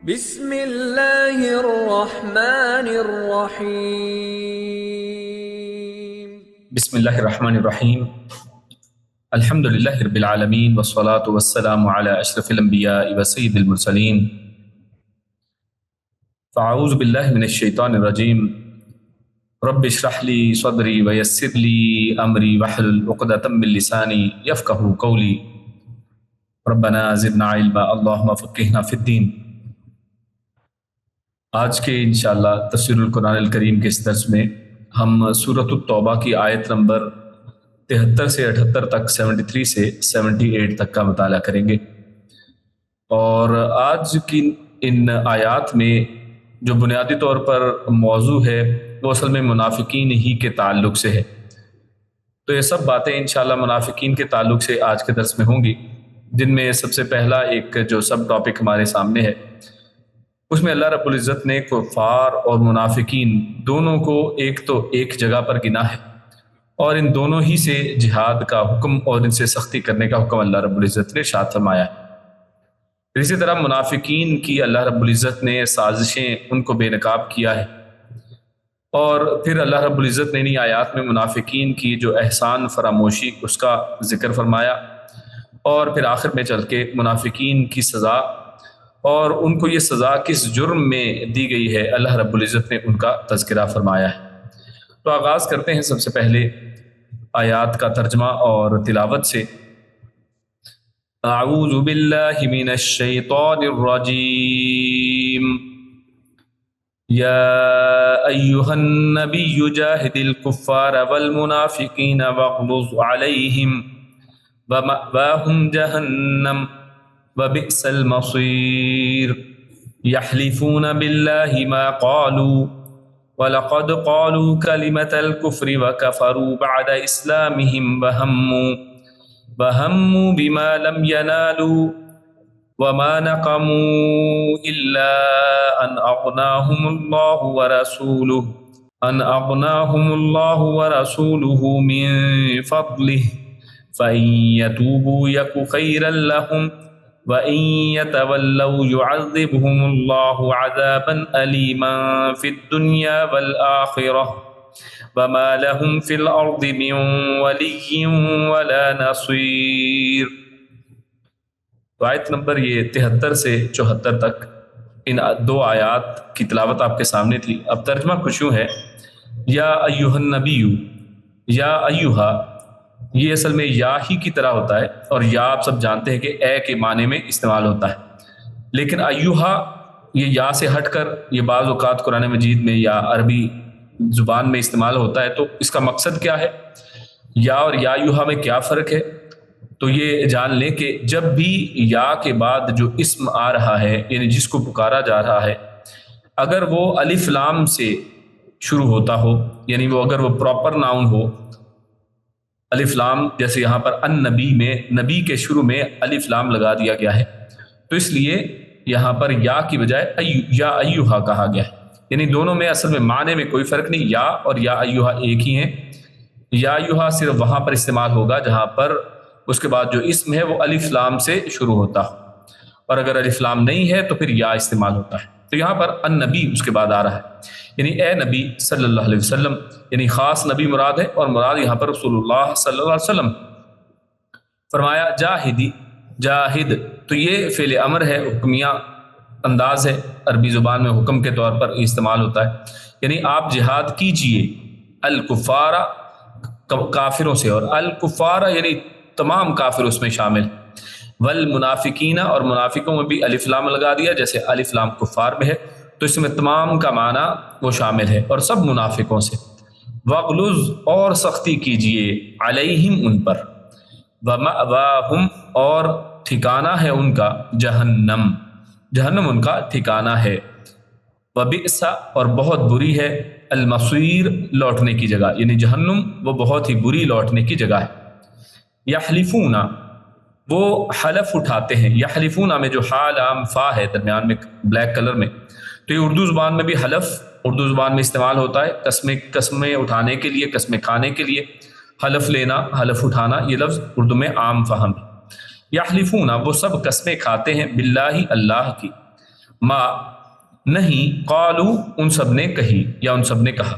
بسم اللہ الرحمن الرحیم۔ بسم اللہ الرحمن الرحیم۔ الحمد للہ رب العالمین والصلاة والسلام علی اشرف الانبیاء وسید المرسلین۔ فاعوذ باللہ من الشیطان الرجیم۔ رب اشرح لی صدری ویسر لی امری واحلل عقدۃ من لسانی یفقہوا قولی۔ ربنا زدنا علما اللہم فقہنا فی الدین۔ آج کے انشاءاللہ تفسیر القرآن الکریم کے اس درس میں ہم سورۃ التوبہ کی آیت نمبر 73 سے 78 تک، 73 سے 78 تک کا مطالعہ کریں گے۔ اور آج کی ان آیات میں جو بنیادی طور پر موضوع ہے وہ اصل میں منافقین ہی کے تعلق سے ہے۔ تو یہ سب باتیں انشاءاللہ منافقین کے تعلق سے آج کے درس میں ہوں گی، جن میں سب سے پہلا ایک جو سب ٹاپک ہمارے سامنے ہے، اس میں اللہ رب العزت نے کفار اور منافقین دونوں کو ایک جگہ پر گنا ہے، اور ان دونوں ہی سے جہاد کا حکم اور ان سے سختی کرنے کا حکم اللہ رب العزت نے ارشاد فرمایا ہے۔ اسی طرح منافقین کی اللہ رب العزت نے سازشیں ان کو بے نقاب کیا ہے، اور پھر اللہ رب العزت نے انہی آیات میں منافقین کی جو احسان فراموشی اس کا ذکر فرمایا، اور پھر آخر میں چل کے منافقین کی سزا اور ان کو یہ سزا کس جرم میں دی گئی ہے اللہ رب العزت نے ان کا تذکرہ فرمایا ہے۔ تو آغاز کرتے ہیں سب سے پہلے آیات کا ترجمہ اور تلاوت سے۔ اعوذ باللہ من الشیطان الرجیم۔ یا ایہا النبی جاہد الکفار والمنافقین واغلظ علیہم ومأواہم جہنم وبئس المصیر۔ یحلفون باللہ ما قالوا وَلَقَدْ قَالُوا كَلِمَةَ الْكُفْرِ وَكَفَرُوا بَعْدَ إِسْلَامِهِمْ وَهَمُّوا بِمَا لَمْ يَنَالُوا وَمَا نَقَمُوا إِلَّا أَنْ أَغْنَاهُمُ اللَّهُ وَرَسُولُهُ مِنْ فَضْلِهِ فَإِنْ يَتُوبُوا يَكُ خَيْرًا لَهُمْ وَإِنْ يَتَوَلَّوْا يُعَذِّبْهُمُ اللَّهُ عَذَابًا أَلِيمًا فِي الدُّنْيَا وَالْآخِرَةِ وَمَا لَهُمْ فِي الْأَرْضِ مِنْ وَلِيٍّ وَلَا نَصِيرٍ۔ تو آیت نمبر یہ 73 سے 74 تک ان دو آیات کی تلاوت آپ کے سامنے تھی۔ اب ترجمہ کچھ یوں ہے، یا ایہا النبی، یا ایہا، یہ اصل میں یا ہی کی طرح ہوتا ہے، اور یا آپ سب جانتے ہیں کہ اے کے معنی میں استعمال ہوتا ہے، لیکن ایہا یہ یا سے ہٹ کر یہ بعض اوقات قرآن مجید میں یا عربی زبان میں استعمال ہوتا ہے۔ تو اس کا مقصد کیا ہے، یا اور یا ایہا میں کیا فرق ہے؟ تو یہ جان لیں کہ جب بھی یا کے بعد جو اسم آ رہا ہے، یعنی جس کو پکارا جا رہا ہے، اگر وہ الف لام سے شروع ہوتا ہو، یعنی وہ اگر وہ پراپر ناؤن ہو، الف لام، جیسے یہاں پر النبی میں نبی کے شروع میں الف لام لگا دیا گیا ہے، تو اس لیے یہاں پر یا کی بجائے یا ایہا کہا گیا ہے۔ یعنی دونوں میں اصل میں معنی میں کوئی فرق نہیں، یا اور یا ایہا ایک ہی ہیں۔ یا ایہا صرف وہاں پر استعمال ہوگا جہاں پر اس کے بعد جو اسم ہے وہ الف لام سے شروع ہوتا ہو، اور اگر الف لام نہیں ہے تو پھر یا استعمال ہوتا ہے۔ تو یہاں پر النبی اس کے بعد آ رہا ہے، یعنی اے نبی صلی اللہ علیہ وسلم، یعنی خاص نبی مراد ہے، اور مراد یہاں پر رسول اللہ صلی اللہ علیہ وسلم۔ فرمایا جاہدی، جاہد، تو یہ فعل امر ہے، حکمیہ انداز ہے، عربی زبان میں حکم کے طور پر استعمال ہوتا ہے، یعنی آپ جہاد کیجئے الکفارہ، کافروں سے، اور الکفارہ یعنی تمام کافر اس میں شامل، والمنافقین، اور منافقوں میں بھی الف لام لگا دیا جیسے الف لام کفار میں ہے، تو اس میں تمام کا معنی وہ شامل ہے، اور سب منافقوں سے۔ وَغْلُظْ، اور سختی کیجئے، علیہم، ان پر، وَمَأْوَاهُمْ، اور ٹھکانہ ہے ان کا، جہنم، جہنم ان کا ٹھکانہ ہے، وَبِئْسَ، اور بہت بری ہے، المصیر، لوٹنے کی جگہ، یعنی جہنم وہ بہت ہی بری لوٹنے کی جگہ ہے۔ یحلفون، وہ حلف اٹھاتے ہیں، یحلفون میں جو حا لام فا ہے درمیان میں بلیک کلر میں، تو یہ اردو زبان میں بھی حلف اردو زبان میں استعمال ہوتا ہے، قسمیں اٹھانے کے لیے، قسمیں کھانے کے لیے، حلف لینا، حلف اٹھانا، یہ لفظ اردو میں عام فہم ہے۔ یحلفون، وہ سب قسمیں کھاتے ہیں، باللہ، اللہ کی، ما نہیں، قالو ان سب نے کہی یا ان سب نے کہا،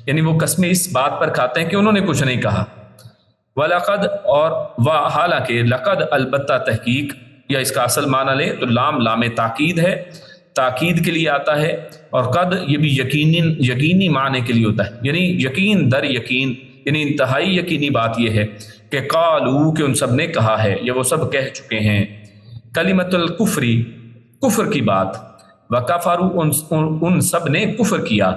یعنی وہ قسمیں اس بات پر کھاتے ہیں کہ انہوں نے کچھ نہیں کہا. وَلَقَدْ اور حالانکہ لقد البتہ تحقیق، یا اس کا اصل معنی لے تو لام لام تاکید ہے، تاکید کے لیے آتا ہے، اور قد یہ بھی یقینی معنی کے لیے ہوتا ہے، یعنی یقین در یقین، یعنی انتہائی یقینی بات یہ ہے کہ قالو کہ ان سب نے کہا ہے یا وہ سب کہہ چکے ہیں، کلمۃ الکفری کفر کی بات، وکفروا ان سب نے کفر کیا،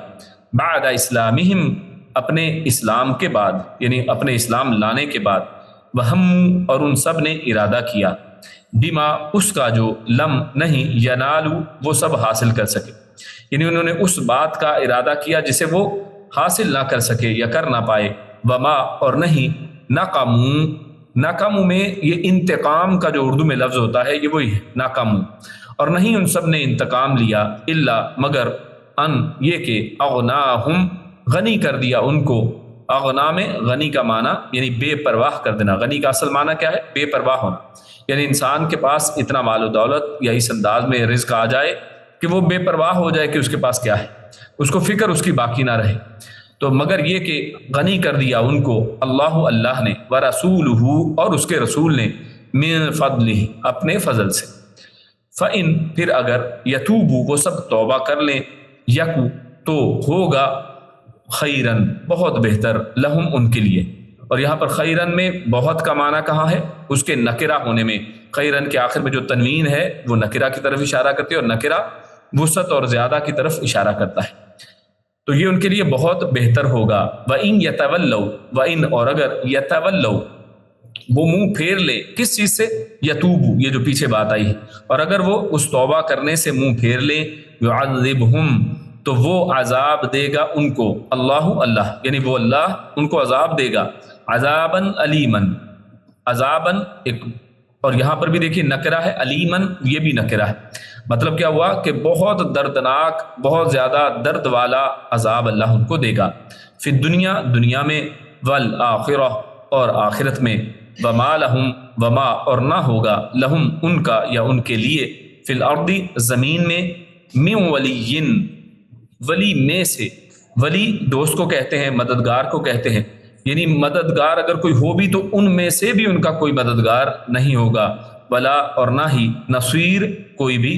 بعد اسلامہم اپنے اسلام کے بعد، یعنی اپنے اسلام لانے کے بعد، وہم اور ان سب نے ارادہ کیا، بما اس کا جو لم نہیں ینالو وہ سب حاصل کر سکے، یعنی انہوں نے اس بات کا ارادہ کیا جسے وہ حاصل نہ کر سکے یا کر نہ پائے، وما اور نہیں ناکاموں میں یہ انتقام کا جو اردو میں لفظ ہوتا ہے یہ وہی ہے ناکاموں، اور نہیں ان سب نے انتقام لیا الا مگر ان یہ کہ اغناہم غنی کر دیا ان کو، اغنا میں غنی کا معنی یعنی بے پرواہ کر دینا، غنی کا اصل معنی کیا ہے؟ بے پرواہ ہونا، یعنی انسان کے پاس اتنا مال و دولت یا اس انداز میں رزق آ جائے کہ وہ بے پرواہ ہو جائے کہ اس کے پاس کیا ہے، اس کو فکر اس کی باقی نہ رہے. تو مگر یہ کہ غنی کر دیا ان کو اللہ نے، ورسولہ اور اس کے رسول نے، من فضلہ اپنے فضل سے. فَإِن پھر اگر یتوبوا وہ سب توبہ کر لیں، یکو تو ہوگا خیرن بہت بہتر، لہم ان کے لیے. اور یہاں پر خیرن میں بہت کا معنی کہاں ہے؟ اس کے نکرہ ہونے میں، خیرن کے آخر میں جو تنوین ہے وہ نکرہ کی طرف اشارہ کرتی ہے، اور نکرہ وسعت اور زیادہ کی طرف اشارہ کرتا ہے، تو یہ ان کے لیے بہت بہتر ہوگا. وَإِن يَتَوَلَّوْا وَإِن اور اگر يَتَوَلَّوْا وہ منہ پھیر لے، کس چیز سے؟ یتوبو یہ جو پیچھے بات آئی ہے، اور اگر وہ اس توبہ کرنے سے منہ پھیر لے، يُعَذِّبْهُمْ تو وہ عذاب دے گا ان کو، اللہ یعنی وہ اللہ ان کو عذاب دے گا، عذاباً علیماً، عذاباً ایک، اور یہاں پر بھی دیکھیے نکرہ ہے، علیماً یہ بھی نکرہ ہے، مطلب کیا ہوا کہ بہت دردناک، بہت زیادہ درد والا عذاب اللہ ان کو دے گا، فی الدنیا دنیا میں، والآخرہ اور آخرت میں، وما لہم وما اور نہ ہوگا لہم ان کا یا ان کے لیے، فی الارض زمین میں، من ولیٍ ولی میں سے، ولی دوست کو کہتے ہیں، مددگار کو کہتے ہیں، یعنی مددگار اگر کوئی ہو بھی تو ان میں سے بھی ان کا کوئی مددگار نہیں ہوگا، ولا اور نہ ہی نصیر کوئی بھی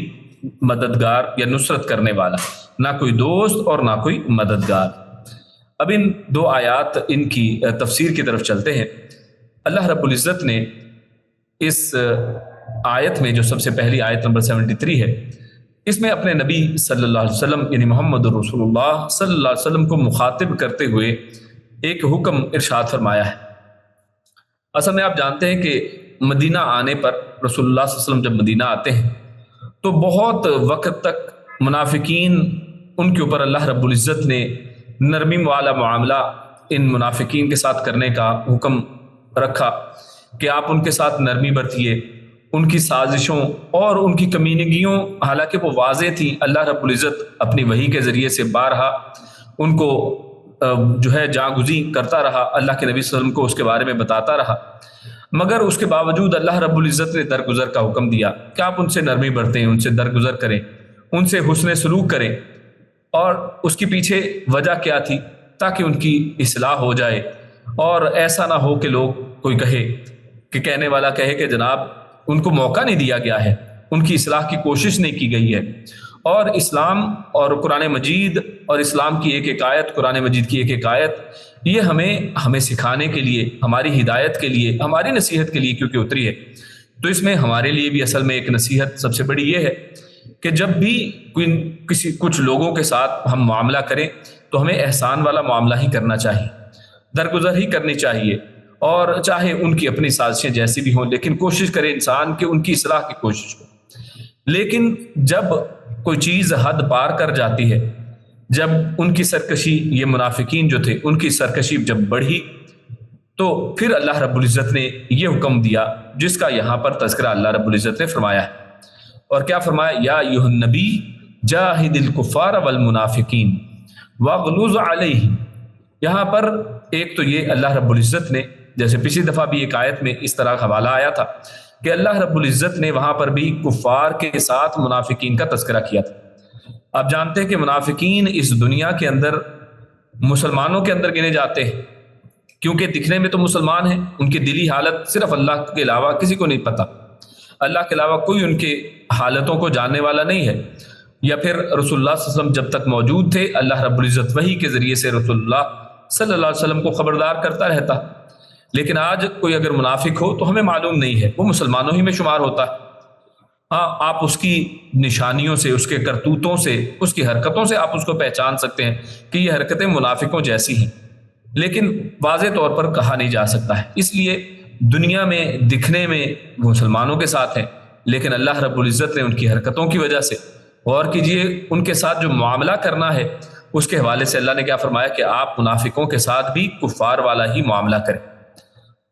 مددگار یا نصرت کرنے والا، نہ کوئی دوست اور نہ کوئی مددگار. اب ان دو آیات ان کی تفسیر کی طرف چلتے ہیں. اللہ رب العزت نے اس آیت میں جو سب سے پہلی آیت نمبر 73 ہے، اس میں اپنے نبی صلی اللہ علیہ وسلم یعنی محمد رسول اللہ صلی اللہ علیہ وسلم کو مخاطب کرتے ہوئے ایک حکم ارشاد فرمایا ہے. اصل میں آپ جانتے ہیں کہ مدینہ آنے پر رسول اللہ صلی اللہ علیہ وسلم جب مدینہ آتے ہیں تو بہت وقت تک منافقین ان کے اوپر اللہ رب العزت نے نرمی والا معاملہ ان منافقین کے ساتھ کرنے کا حکم رکھا کہ آپ ان کے ساتھ نرمی برتیے، ان کی سازشوں اور ان کی کمینگیوں حالانکہ وہ واضح تھیں، اللہ رب العزت اپنی وحی کے ذریعے سے بارہا ان کو جو ہے جاگزی کرتا رہا، اللہ کے نبی صلی اللہ علیہ وسلم کو اس کے بارے میں بتاتا رہا، مگر اس کے باوجود اللہ رب العزت نے درگزر کا حکم دیا کہ آپ ان سے نرمی برتیں، ان سے درگزر کریں، ان سے حسن سلوک کریں. اور اس کے پیچھے وجہ کیا تھی؟ تاکہ ان کی اصلاح ہو جائے، اور ایسا نہ ہو کہ لوگ کوئی کہے کہ کہنے والا کہے کہ جناب ان کو موقع نہیں دیا گیا ہے، ان کی اصلاح کی کوشش نہیں کی گئی ہے. اور اسلام اور قرآن مجید اور اسلام کی ایک ایک آیت، قرآن مجید کی ایک ایک آیت یہ ہمیں سکھانے کے لیے، ہماری ہدایت کے لیے، ہماری نصیحت کے لیے کیونکہ اتری ہے. تو اس میں ہمارے لیے بھی اصل میں ایک نصیحت سب سے بڑی یہ ہے کہ جب بھی کچھ لوگوں کے ساتھ ہم معاملہ کریں تو ہمیں احسان والا معاملہ ہی کرنا چاہیے، درگزر ہی کرنی چاہیے، اور چاہے ان کی اپنی سازشیں جیسی بھی ہوں لیکن کوشش کرے انسان کہ ان کی اصلاح کی کوشش ہو. لیکن جب کوئی چیز حد پار کر جاتی ہے، جب ان کی سرکشی، یہ منافقین جو تھے ان کی سرکشی جب بڑھی، تو پھر اللہ رب العزت نے یہ حکم دیا جس کا یہاں پر تذکرہ اللہ رب العزت نے فرمایا ہے. اور کیا فرمایا؟ یا ایھا النبی جاہد الکفار والمنافقین واغلظ علیہم. یہاں پر ایک تو یہ اللہ رب العزت نے، جیسے پچھلی دفعہ بھی ایک آیت میں اس طرح حوالہ آیا تھا کہ اللہ رب العزت نے وہاں پر بھی کفار کے ساتھ منافقین کا تذکرہ کیا تھا۔ آپ جانتے ہیں کہ منافقین اس دنیا کے اندر مسلمانوں کے اندر گنے جاتے ہیں، کیونکہ دکھنے میں تو مسلمان ہیں، ان کی دلی حالت صرف اللہ کے علاوہ کسی کو نہیں پتہ، اللہ کے علاوہ کوئی ان کے حالتوں کو جاننے والا نہیں ہے، یا پھر رسول اللہ صلی اللہ علیہ وسلم جب تک موجود تھے اللہ رب العزت وحی کے ذریعے سے رسول اللہ صلی اللہ علیہ وسلم کو خبردار کرتا رہتا، لیکن آج کوئی اگر منافق ہو تو ہمیں معلوم نہیں ہے، وہ مسلمانوں ہی میں شمار ہوتا ہے۔ ہاں، آپ اس کی نشانیوں سے، اس کے کرتوتوں سے، اس کی حرکتوں سے آپ اس کو پہچان سکتے ہیں کہ یہ حرکتیں منافقوں جیسی ہیں، لیکن واضح طور پر کہا نہیں جا سکتا ہے۔ اس لیے دنیا میں دکھنے میں وہ مسلمانوں کے ساتھ ہیں، لیکن اللہ رب العزت نے ان کی حرکتوں کی وجہ سے، غور کیجئے ان کے ساتھ جو معاملہ کرنا ہے اس کے حوالے سے اللہ نے کیا فرمایا کہ آپ منافقوں کے ساتھ بھی کفار والا ہی معاملہ کریں۔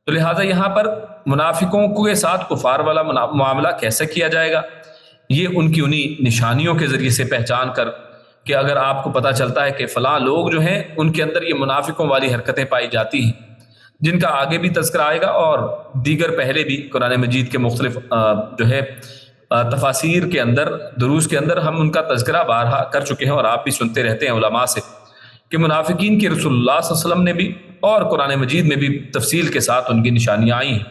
تو لہٰذا یہاں پر منافقوں کے ساتھ کفار والا معاملہ کیسے کیا جائے گا؟ یہ ان کی انہی نشانیوں کے ذریعے سے پہچان کر، کہ اگر آپ کو پتہ چلتا ہے کہ فلاں لوگ جو ہیں ان کے اندر یہ منافقوں والی حرکتیں پائی جاتی ہیں، جن کا آگے بھی تذکرہ آئے گا اور دیگر پہلے بھی قرآن مجید کے مختلف جو ہے تفاسیر کے اندر، دروس کے اندر ہم ان کا تذکرہ بارہا کر چکے ہیں، اور آپ بھی سنتے رہتے ہیں علماء سے کہ منافقین کی رسول اللہ صلی اللہ علیہ وسلم نے بھی اور قرآن مجید میں بھی تفصیل کے ساتھ ان کی نشانیاں آئی ہیں،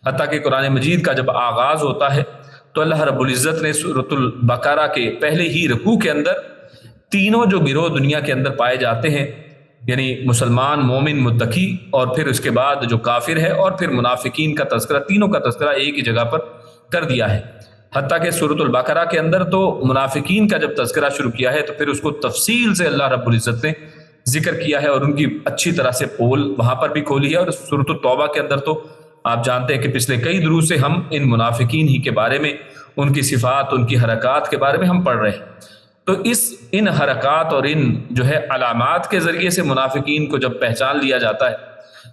حتیٰ کہ قرآن مجید کا جب آغاز ہوتا ہے تو اللہ رب العزت نے سورۃ البقرہ کے پہلے ہی رکوع کے اندر تینوں جو گروہ دنیا کے اندر پائے جاتے ہیں، یعنی مسلمان، مومن، متقی، اور پھر اس کے بعد جو کافر ہے، اور پھر منافقین کا تذکرہ، تینوں کا تذکرہ ایک ہی جگہ پر کر دیا ہے۔ حتیٰ کہ سورۃ البقرہ کے اندر تو منافقین کا جب تذکرہ شروع کیا ہے تو پھر اس کو تفصیل سے اللہ رب العزت نے ذکر کیا ہے، اور ان کی اچھی طرح سے پول وہاں پر بھی کھولی ہے۔ اور سورۃ التوبہ کے اندر تو آپ جانتے ہیں کہ پچھلے کئی دروس سے ہم ان منافقین ہی کے بارے میں، ان کی صفات، ان کی حرکات کے بارے میں ہم پڑھ رہے ہیں۔ تو ان حرکات اور ان جو ہے علامات کے ذریعے سے منافقین کو جب پہچان لیا جاتا ہے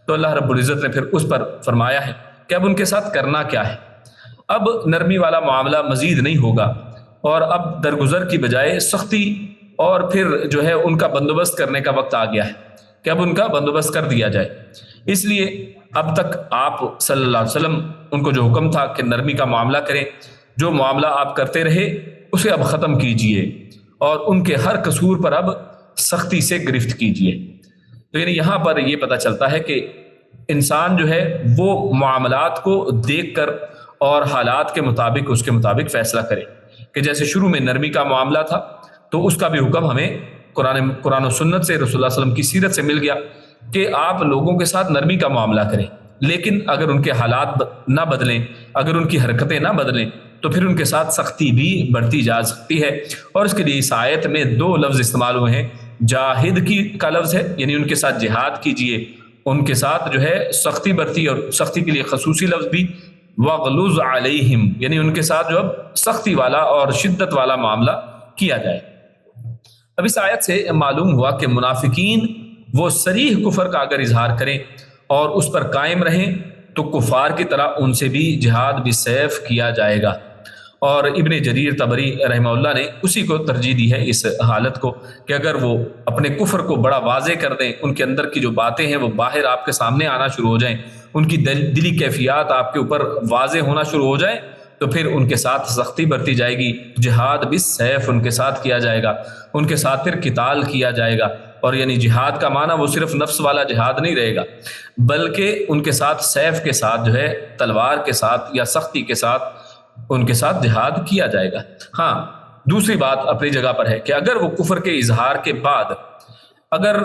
تو اللہ رب العزت نے پھر اس پر فرمایا ہے کہ اب ان کے ساتھ کرنا کیا ہے۔ اب نرمی والا معاملہ مزید نہیں ہوگا، اور اب درگزر کی بجائے سختی اور پھر جو ہے ان کا بندوبست کرنے کا وقت آ گیا ہے کہ اب ان کا بندوبست کر دیا جائے۔ اس لیے اب تک آپ صلی اللہ علیہ وسلم ان کو جو حکم تھا کہ نرمی کا معاملہ کریں، جو معاملہ آپ کرتے رہے اسے اب ختم کیجئے، اور ان کے ہر قصور پر اب سختی سے گرفت کیجئے۔ تو یعنی یہاں پر یہ پتہ چلتا ہے کہ انسان جو ہے وہ معاملات کو دیکھ کر اور حالات کے مطابق اس کے مطابق فیصلہ کرے، کہ جیسے شروع میں نرمی کا معاملہ تھا تو اس کا بھی حکم ہمیں قرآن و سنت سے، رسول اللہ صلی اللہ علیہ وسلم کی سیرت سے مل گیا کہ آپ لوگوں کے ساتھ نرمی کا معاملہ کریں، لیکن اگر ان کے حالات نہ بدلیں، اگر ان کی حرکتیں نہ بدلیں تو پھر ان کے ساتھ سختی بھی بڑھتی جا سکتی ہے۔ اور اس کے لیے اس آیت میں 2 لفظ استعمال ہوئے ہیں، جاہد کا لفظ ہے، یعنی ان کے ساتھ جہاد کیجئے، ان کے ساتھ جو ہے سختی برتی، اور سختی کے لیے خصوصی لفظ بھی وَغْلُظْ عَلَيْهِمْ، یعنی ان کے ساتھ جو اب سختی والا اور شدت والا معاملہ کیا جائے۔ اب اس آیت سے معلوم ہوا کہ منافقین وہ صریح کفر کا اگر اظہار کریں اور اس پر قائم رہیں تو کفار کی طرح ان سے بھی جہاد بالسیف کیا جائے گا، اور ابن جریر طبری رحمہ اللہ نے اسی کو ترجیح دی ہے اس حالت کو، کہ اگر وہ اپنے کفر کو بڑا واضح کر دیں، ان کے اندر کی جو باتیں ہیں وہ باہر آپ کے سامنے آنا شروع ہو جائیں، ان کی دلی کیفیات آپ کے اوپر واضح ہونا شروع ہو جائیں، تو پھر ان کے ساتھ سختی برتی جائے گی، جہاد بالسیف ان کے ساتھ کیا جائے گا، ان کے ساتھ پھر قتال کیا جائے گا۔ اور یعنی جہاد کا معنی وہ صرف نفس والا جہاد نہیں رہے گا، بلکہ ان کے ساتھ سیف کے ساتھ جو ہے تلوار کے ساتھ یا سختی کے ساتھ ان کے ساتھ جہاد کیا جائے گا۔ ہاں، دوسری بات اپنی جگہ پر ہے کہ اگر وہ کفر کے اظہار کے بعد اگر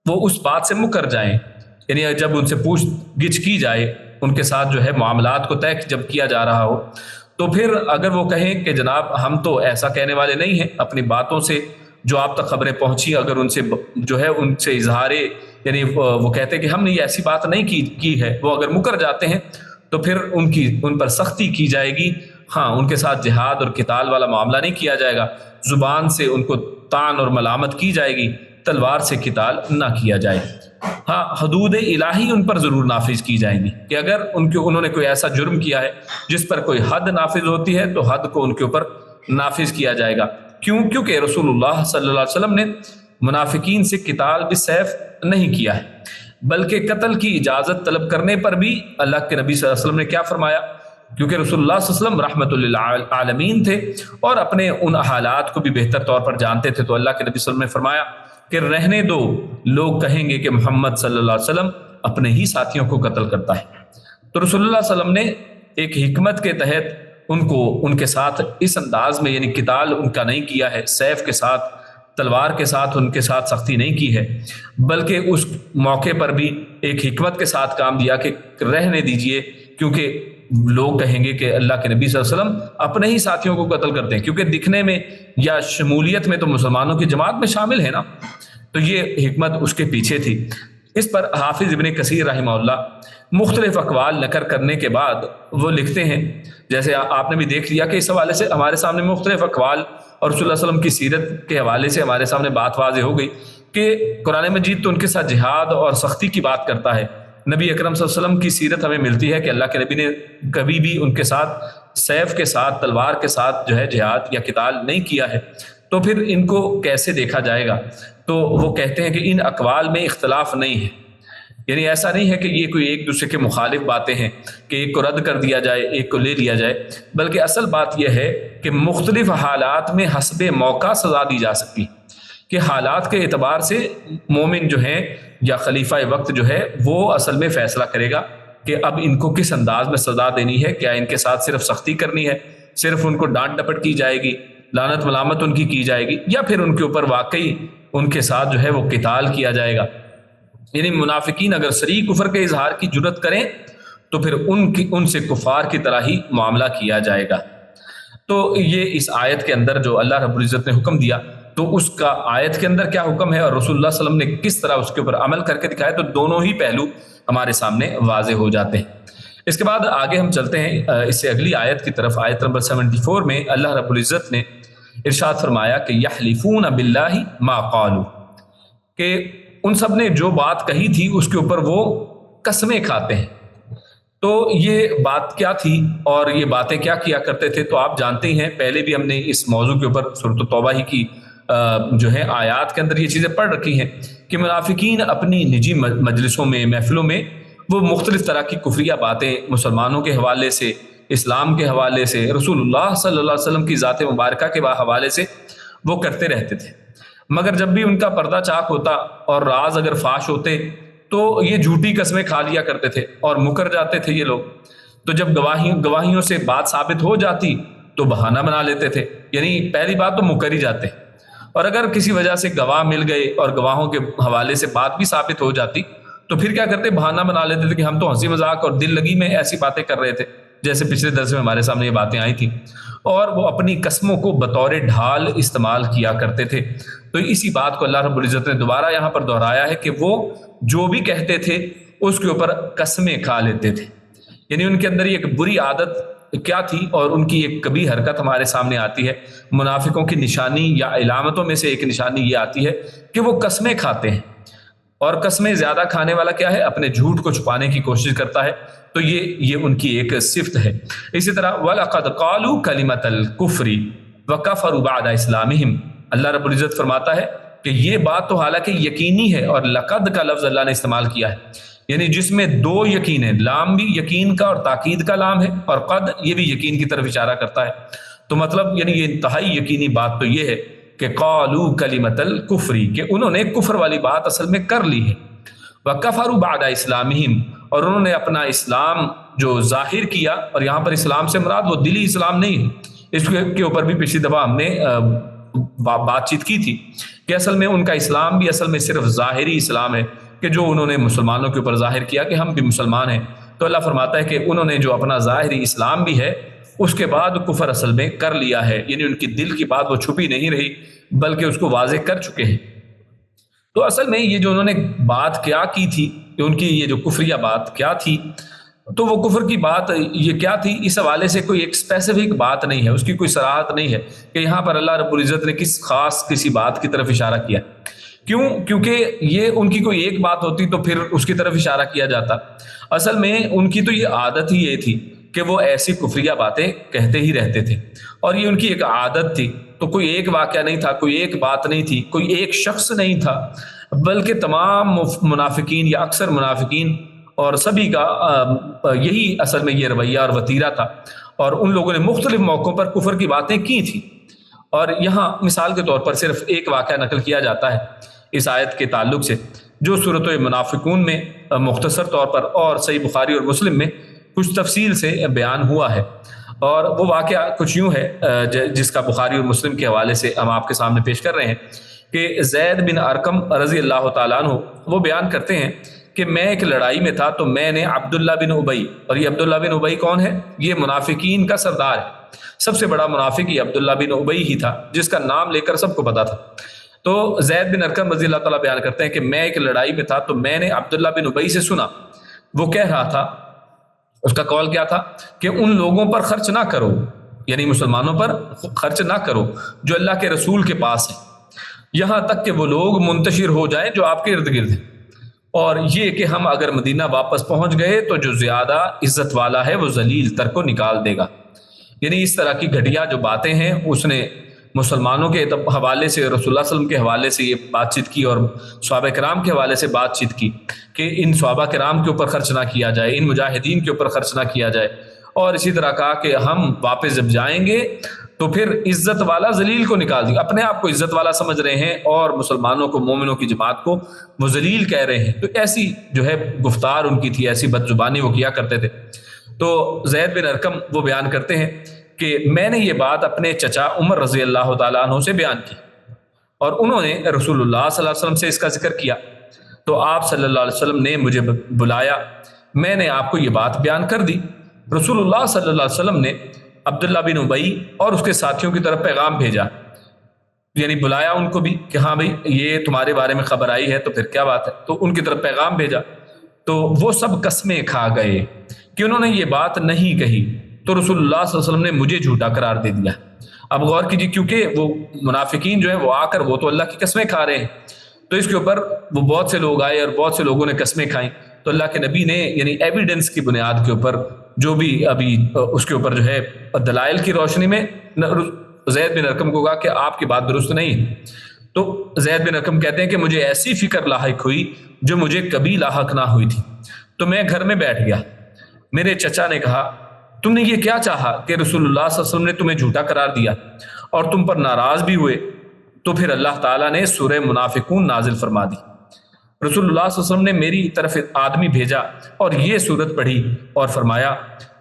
وہ اس بات سے مکر جائیں، یعنی جب ان سے پوچھ گچھ کی جائے، ان کے ساتھ جو ہے معاملات کو طے جب کیا جا رہا ہو، تو پھر اگر وہ کہیں کہ جناب ہم تو ایسا کہنے والے نہیں ہیں، اپنی باتوں سے جو آپ تک خبریں پہنچی اگر ان سے جو ہے ان سے اظہار، یعنی وہ کہتے کہ ہم نے یہ ایسی بات نہیں کی ہے، وہ اگر مکر جاتے ہیں تو پھر ان پر سختی کی جائے گی۔ ہاں، ان کے ساتھ جہاد اور قتال والا معاملہ نہیں کیا جائے گا، زبان سے ان کو طعن اور ملامت کی جائے گی، تلوار سے قتال نہ کیا جائے۔ ہاں، حدود الہی ان پر ضرور نافذ کی جائیں گی، کہ اگر انہوں نے کوئی ایسا جرم کیا ہے جس پر کوئی حد نافذ ہوتی ہے تو حد کو ان کے اوپر نافذ کیا جائے گا۔ کیونکہ رسول اللہ صلی اللہ علیہ وسلم نے منافقین سے قتال بالسیف نہیں کیا ہے، بلکہ قتل کی اجازت طلب کرنے پر بھی اللہ کے نبی صلی اللہ علیہ وسلم نے کیا فرمایا کیونکہ رسول اللہ صلی اللہ علیہ وسلم رحمت للعالمین تھے اور اپنے ان حالات کو بھی بہتر طور پر جانتے تھے، تو اللہ کے نبی صلی اللہ علیہ وسلم نے فرمایا کہ رہنے دو، لوگ کہیں گے کہ محمد صلی اللہ علیہ وسلم اپنے ہی ساتھیوں کو قتل کرتا ہے۔ تو رسول اللہ صلی اللہ علیہ وسلم نے ایک حکمت کے تحت ان کے ساتھ اس انداز میں، یعنی قتال ان کا نہیں کیا ہے، سیف کے ساتھ، تلوار کے ساتھ ان کے ساتھ سختی نہیں کی ہے، بلکہ اس موقع پر بھی ایک حکمت کے ساتھ کام دیا کہ رہنے دیجئے، کیونکہ لوگ کہیں گے کہ اللہ کے نبی صلی اللہ علیہ وسلم اپنے ہی ساتھیوں کو قتل کرتے ہیں، کیونکہ دکھنے میں یا شمولیت میں تو مسلمانوں کی جماعت میں شامل ہے نا، تو یہ حکمت اس کے پیچھے تھی۔ اس پر حافظ ابن کثیر رحمہ اللہ مختلف اقوال نقل کرنے کے بعد وہ لکھتے ہیں، جیسے آپ نے بھی دیکھ لیا کہ اس حوالے سے ہمارے سامنے مختلف اقوال اور رسول اللہ صلی اللہ علیہ وسلم کی سیرت کے حوالے سے ہمارے سامنے بات واضح ہو گئی کہ قرآن مجید تو ان کے ساتھ جہاد اور سختی کی بات کرتا ہے، نبی اکرم صلی اللہ علیہ وسلم کی سیرت ہمیں ملتی ہے کہ اللہ کے نبی نے کبھی بھی ان کے ساتھ سیف کے ساتھ، تلوار کے ساتھ جو ہے جہاد یا قتال نہیں کیا ہے، تو پھر ان کو کیسے دیکھا جائے گا؟ تو وہ کہتے ہیں کہ ان اقوال میں اختلاف نہیں ہے، یعنی ایسا نہیں ہے کہ یہ کوئی ایک دوسرے کے مخالف باتیں ہیں کہ ایک کو رد کر دیا جائے ایک کو لے لیا جائے، بلکہ اصل بات یہ ہے کہ مختلف حالات میں حسب موقع سزا دی جا سکتی، کہ حالات کے اعتبار سے مومن جو ہیں یا خلیفہ وقت جو ہے وہ اصل میں فیصلہ کرے گا کہ اب ان کو کس انداز میں سزا دینی ہے، کیا ان کے ساتھ صرف سختی کرنی ہے، صرف ان کو ڈانٹ ڈپٹ کی جائے گی، لعنت ملامت ان کی جائے گی، یا پھر ان کے اوپر واقعی ان کے ساتھ جو ہے وہ قتال کیا جائے گا۔ یعنی منافقین اگر صریح کفر کے اظہار کی جرت کریں تو پھر ان سے کفار کی طرح ہی معاملہ کیا جائے گا۔ تو یہ اس آیت کے اندر جو اللہ رب العزت نے حکم دیا، تو اس کا آیت کے اندر کیا حکم ہے اور رسول اللہ صلی اللہ علیہ وسلم نے کس طرح اس کے اوپر عمل کر کے دکھایا، تو دونوں ہی پہلو ہمارے سامنے واضح ہو جاتے ہیں۔ اس کے بعد آگے ہم چلتے ہیں اس سے اگلی آیت کی طرف، آیت نمبر 74 میں اللہ رب العزت نے ارشاد فرمایا کہ یحلفون باللہ ما قالوا، کہ ان سب نے جو بات کہی تھی اس کے اوپر وہ قسمیں کھاتے ہیں۔ تو یہ بات کیا تھی اور یہ باتیں کیا کیا کرتے تھے، تو آپ جانتے ہیں پہلے بھی ہم نے اس موضوع کے اوپر سورۃ التوبہ ہی کی جو ہے آیات کے اندر یہ چیزیں پڑھ رکھی ہیں کہ منافقین اپنی نجی مجلسوں میں، محفلوں میں وہ مختلف طرح کی کفریہ باتیں مسلمانوں کے حوالے سے، اسلام کے حوالے سے، رسول اللہ صلی اللہ علیہ وسلم کی ذات مبارکہ کے حوالے سے وہ کرتے رہتے تھے، مگر جب بھی ان کا پردہ چاک ہوتا اور راز اگر فاش ہوتے تو یہ جھوٹی قسمیں کھا لیا کرتے تھے اور مکر جاتے تھے یہ لوگ۔ تو جب گواہیوں سے بات ثابت ہو جاتی تو بہانہ بنا لیتے تھے، یعنی پہلی بات تو مکر ہی جاتے، اور اگر کسی وجہ سے گواہ مل گئے اور گواہوں کے حوالے سے بات بھی ثابت ہو جاتی تو پھر کیا کرتے، بہانہ بنا لیتے تھے کہ ہم تو ہنسی مذاق اور دل لگی میں ایسی باتیں کر رہے تھے، جیسے پچھلے درس میں ہمارے سامنے یہ باتیں آئی تھیں، اور وہ اپنی قسموں کو بطور ڈھال استعمال کیا کرتے تھے۔ تو اسی بات کو اللہ رب العزت نے دوبارہ یہاں پر دہرایا ہے کہ وہ جو بھی کہتے تھے اس کے اوپر قسمیں کھا لیتے تھے، یعنی ان کے اندر ایک بری عادت کیا تھی اور ان کی ایک کبھی حرکت ہمارے سامنے آتی ہے۔ منافقوں کی نشانی یا علامتوں میں سے ایک نشانی یہ آتی ہے کہ وہ قسمیں کھاتے ہیں، اور قسمیں زیادہ کھانے والا کیا ہے، اپنے جھوٹ کو چھپانے کی کوشش کرتا ہے، تو یہ ان کی ایک صفت ہے۔ اسی طرح وَلَقَدْ قَالُوا كَلِمَةَ الْكُفْرِ وَكَفَرُوا بَعْدَ إِسْلَامِهِمْ، اللہ رب العزت فرماتا ہے کہ یہ بات تو حالانکہ یقینی ہے، اور لقد کا لفظ اللہ نے استعمال کیا ہے، یعنی جس میں دو یقین ہے، لام بھی یقین کا اور تاکید کا لام ہے، اور قد یہ بھی یقین کی طرف اشارہ کرتا ہے، تو مطلب یعنی یہ انتہائی یقینی بات تو یہ ہے کہ قالوا کلمۃ الکفر، کہ انہوں نے کفر والی بات اصل میں کر لی ہے، وکفروا بعد اسلامہم، اور انہوں نے اپنا اسلام جو ظاہر کیا، اور یہاں پر اسلام سے مراد وہ دلی اسلام نہیں ہے، اس کے اوپر بھی پچھلی دفعہ ہم نے بات چیت کی تھی کہ اصل میں ان کا اسلام بھی اصل میں صرف ظاہری اسلام ہے، کہ جو انہوں نے مسلمانوں کے اوپر ظاہر کیا کہ ہم بھی مسلمان ہیں، تو اللہ فرماتا ہے کہ انہوں نے جو اپنا ظاہری اسلام بھی ہے اس کے بعد کفر اصل میں کر لیا ہے، یعنی ان کی دل کی بات وہ چھپی نہیں رہی بلکہ اس کو واضح کر چکے ہیں۔ تو اصل میں یہ جو انہوں نے بات کیا کی تھی، کہ ان کی یہ جو کفریہ بات کیا تھی، تو وہ کفر کی بات یہ کیا تھی، اس حوالے سے کوئی ایک اسپیسیفک بات نہیں ہے، اس کی کوئی صراحت نہیں ہے کہ یہاں پر اللہ رب العزت نے کس خاص کسی بات کی طرف اشارہ کیا۔ کیوں؟ کیونکہ یہ ان کی کوئی ایک بات ہوتی تو پھر اس کی طرف اشارہ کیا جاتا، اصل میں ان کی تو یہ عادت ہی یہ تھی کہ وہ ایسی کفریہ باتیں کہتے ہی رہتے تھے، اور یہ ان کی ایک عادت تھی، تو کوئی ایک واقعہ نہیں تھا، کوئی ایک بات نہیں تھی، کوئی ایک شخص نہیں تھا، بلکہ تمام منافقین یا اکثر منافقین اور سبھی کا یہی اصل میں یہ رویہ اور وتیرہ تھا، اور ان لوگوں نے مختلف موقعوں پر کفر کی باتیں کی تھیں۔ اور یہاں مثال کے طور پر صرف ایک واقعہ نقل کیا جاتا ہے اس آیت کے تعلق سے، جو سورۃ المنافقون میں مختصر طور پر اور صحیح بخاری اور مسلم میں کچھ تفصیل سے بیان ہوا ہے، اور وہ واقعہ کچھ یوں ہے جس کا بخاری اور مسلم کے حوالے سے ہم آپ کے سامنے پیش کر رہے ہیں کہ زید بن ارقم رضی اللہ تعالیٰ عنہ وہ بیان کرتے ہیں کہ میں ایک لڑائی میں تھا، تو میں نے عبداللہ بن ابی، اور یہ عبداللہ بن ابی کون ہے؟ یہ منافقین کا سردار ہے، سب سے بڑا منافق یہ عبداللہ بن ابی ہی تھا، جس کا نام لے کر سب کو پتا تھا۔ تو زید بن ارقم رضی اللہ تعالیٰ بیان کرتے ہیں کہ میں ایک لڑائی میں تھا، تو میں نے عبداللہ بن ابی سے سنا، وہ کہہ رہا تھا، اس کا قول کیا تھا کہ ان لوگوں پر خرچ نہ کرو، یعنی مسلمانوں پر خرچ نہ کرو جو اللہ کے رسول کے پاس ہیں، یہاں تک کہ وہ لوگ منتشر ہو جائیں جو آپ کے ارد گرد ہیں، اور یہ کہ ہم اگر مدینہ واپس پہنچ گئے تو جو زیادہ عزت والا ہے وہ ذلیل تر کو نکال دے گا۔ یعنی اس طرح کی گھٹیا جو باتیں ہیں اس نے مسلمانوں کے حوالے سے، رسول اللہ صلی اللہ علیہ وسلم کے حوالے سے یہ بات چیت کی، اور صحابہ کرام کے حوالے سے بات چیت کی کہ ان صحابہ کرام کے اوپر خرچ نہ کیا جائے، ان مجاہدین کے اوپر خرچ نہ کیا جائے، اور اسی طرح کہا کہ ہم واپس جب جائیں گے تو پھر عزت والا ذلیل کو نکال دیں گے۔ اپنے آپ کو عزت والا سمجھ رہے ہیں اور مسلمانوں کو، مومنوں کی جماعت کو وہ ذلیل کہہ رہے ہیں، تو ایسی جو ہے گفتار ان کی تھی، ایسی بد زبانی وہ کیا کرتے تھے۔ تو زید بن ارقم وہ بیان کرتے ہیں کہ میں نے یہ بات اپنے چچا عمر رضی اللہ تعالیٰ عنہ سے بیان کی، اور انہوں نے رسول اللہ صلی اللہ علیہ وسلم سے اس کا ذکر کیا، تو آپ صلی اللہ علیہ وسلم نے مجھے بلایا، میں نے آپ کو یہ بات بیان کر دی۔ رسول اللہ صلی اللہ علیہ وسلم نے عبداللہ بن ابی اور اس کے ساتھیوں کی طرف پیغام بھیجا، یعنی بلایا ان کو بھی کہ ہاں بھائی یہ تمہارے بارے میں خبر آئی ہے تو پھر کیا بات ہے، تو ان کی طرف پیغام بھیجا، تو وہ سب قسمیں کھا گئے کہ انہوں نے یہ بات نہیں کہی، تو رسول اللہ صلی اللہ علیہ وسلم نے مجھے جھوٹا قرار دے دیا۔ اب غور کیجیے، کیونکہ وہ منافقین جو ہیں وہ آ کر وہ تو اللہ کی قسمیں کھا رہے ہیں، تو اس کے اوپر وہ بہت سے لوگ آئے اور بہت سے لوگوں نے قسمیں کھائیں، تو اللہ کے نبی نے یعنی ایویڈنس کی بنیاد کے اوپر جو بھی ابھی اس کے اوپر جو ہے دلائل کی روشنی میں زید بن ارقم کو کہا کہ آپ کی بات درست نہیں ہے۔ تو زید بن ارقم کہتے ہیں کہ مجھے ایسی فکر لاحق ہوئی جو مجھے کبھی لاحق نہ ہوئی تھی، تو میں گھر میں بیٹھ گیا۔ میرے چچا نے کہا تم نے یہ کیا چاہا کہ رسول اللہ صلی اللہ علیہ وسلم نے تمہیں جھوٹا قرار دیا اور تم پر ناراض بھی ہوئے؟ تو پھر اللہ تعالیٰ نے سورہ منافقون نازل فرما دی۔ رسول اللہ صلی اللہ علیہ وسلم نے میری طرف آدمی بھیجا اور یہ سورت پڑھی اور فرمایا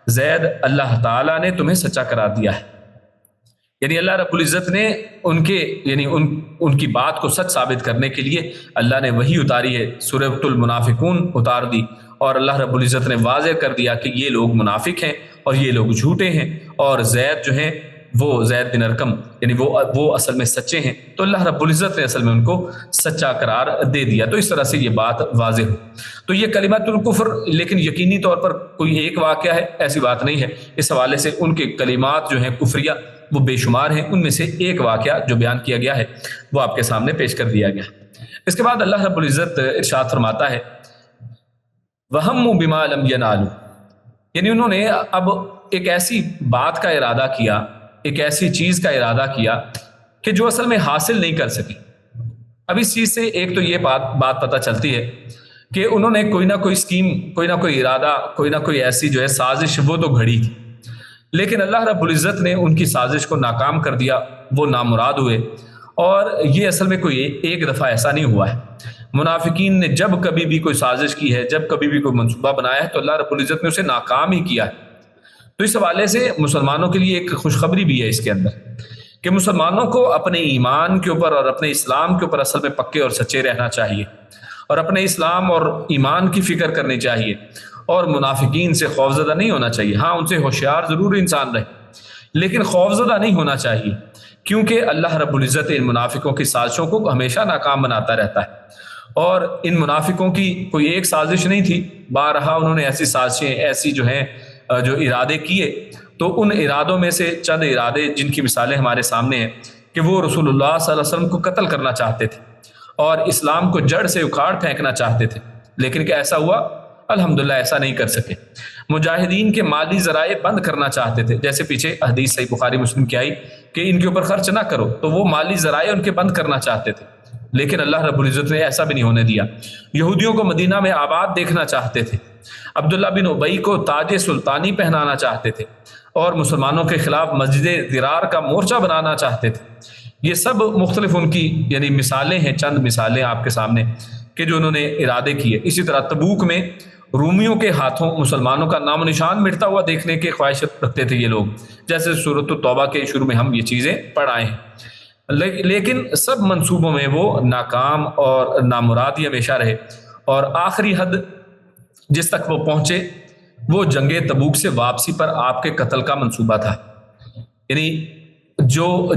زید اللہ تعالیٰ نے تمہیں سچا قرار دیا ہے، یعنی اللہ رب العزت نے ان کے یعنی ان کی بات کو سچ ثابت کرنے کے لیے اللہ نے وحی اتاری ہے، سورۃ المنافقون اتار دی، اور اللہ رب العزت نے واضح کر دیا کہ یہ لوگ منافق ہیں اور یہ لوگ جھوٹے ہیں، اور زید جو ہیں وہ زید بن ارقم یعنی وہ اصل میں سچے ہیں، تو اللہ رب العزت نے اصل میں ان کو سچا قرار دے دیا۔ تو اس طرح سے یہ بات واضح ہو۔ تو یہ کلمات الکفر لیکن یقینی طور پر کوئی ایک واقعہ ہے، ایسی بات نہیں ہے، اس حوالے سے ان کے کلمات جو ہیں کفریہ وہ بے شمار ہیں، ان میں سے ایک واقعہ جو بیان کیا گیا ہے وہ آپ کے سامنے پیش کر دیا گیا۔ اس کے بعد اللہ رب العزت ارشاد فرماتا ہے وَهَمُّوا بِمَا لَمْ يَنَالُوا، یعنی انہوں نے اب ایک ایسی بات کا ارادہ کیا، ایک ایسی چیز کا ارادہ کیا کہ جو اصل میں حاصل نہیں کر سکی۔ اب اس چیز سے ایک تو یہ بات پتہ چلتی ہے کہ انہوں نے کوئی نہ کوئی سکیم، کوئی نہ کوئی ارادہ، کوئی نہ کوئی ایسی جو ہے سازش وہ تو گھڑی تھی، لیکن اللہ رب العزت نے ان کی سازش کو ناکام کر دیا، وہ نامراد ہوئے۔ اور یہ اصل میں کوئی ایک دفعہ ایسا نہیں ہوا ہے، منافقین نے جب کبھی بھی کوئی سازش کی ہے، جب کبھی بھی کوئی منصوبہ بنایا ہے تو اللہ رب العزت نے اسے ناکام ہی کیا ہے۔ تو اس حوالے سے مسلمانوں کے لیے ایک خوشخبری بھی ہے اس کے اندر کہ مسلمانوں کو اپنے ایمان کے اوپر اور اپنے اسلام کے اوپر اصل میں پکے اور سچے رہنا چاہیے، اور اپنے اسلام اور ایمان کی فکر کرنی چاہیے، اور منافقین سے خوفزدہ نہیں ہونا چاہیے۔ ہاں ان سے ہوشیار ضرور انسان رہے، لیکن خوفزدہ نہیں ہونا چاہیے، کیونکہ اللہ رب العزت ان منافقوں کی سازشوں کو ہمیشہ ناکام بناتا رہتا ہے، اور ان منافقوں کی کوئی ایک سازش نہیں تھی، بارہا انہوں نے ایسی سازشیں، ایسی جو ہیں جو ارادے کیے، تو ان ارادوں میں سے چند ارادے جن کی مثالیں ہمارے سامنے ہیں کہ وہ رسول اللہ صلی اللہ علیہ وسلم کو قتل کرنا چاہتے تھے اور اسلام کو جڑ سے اکھاڑ پھینکنا چاہتے تھے، لیکن کیا ایسا ہوا؟ الحمدللہ ایسا نہیں کر سکے۔ مجاہدین کے مالی ذرائع بند کرنا چاہتے تھے، جیسے پیچھے حدیث صحیح بخاری مسلم کی آئی کہ ان کے اوپر خرچ نہ کرو، تو وہ مالی ذرائع ان کے بند کرنا چاہتے تھے، لیکن اللہ رب العزت نے ایسا بھی نہیں ہونے دیا۔ یہودیوں کو مدینہ میں آباد دیکھنا چاہتے تھے، عبداللہ بن ابی کو تاج سلطانی پہنانا چاہتے تھے، اور مسلمانوں کے خلاف مسجد ضرار کا مورچہ بنانا چاہتے تھے۔ یہ سب مختلف ان کی یعنی مثالیں ہیں، چند مثالیں آپ کے سامنے کہ جو انہوں نے ارادے کیے۔ اسی طرح تبوک میں رومیوں کے ہاتھوں مسلمانوں کا نام و نشان مٹتا ہوا دیکھنے کے خواہشت رکھتے تھے یہ لوگ، جیسے سورۃ التوبہ کے شروع میں ہم یہ چیزیں پڑھ آئے ہیں۔ لیکن سب منصوبوں میں وہ ناکام اور نامراد ہمیشہ رہے، اور آخری حد جس تک وہ پہنچے وہ جنگ تبوک سے واپسی پر آپ کے قتل کا منصوبہ تھا۔ یعنی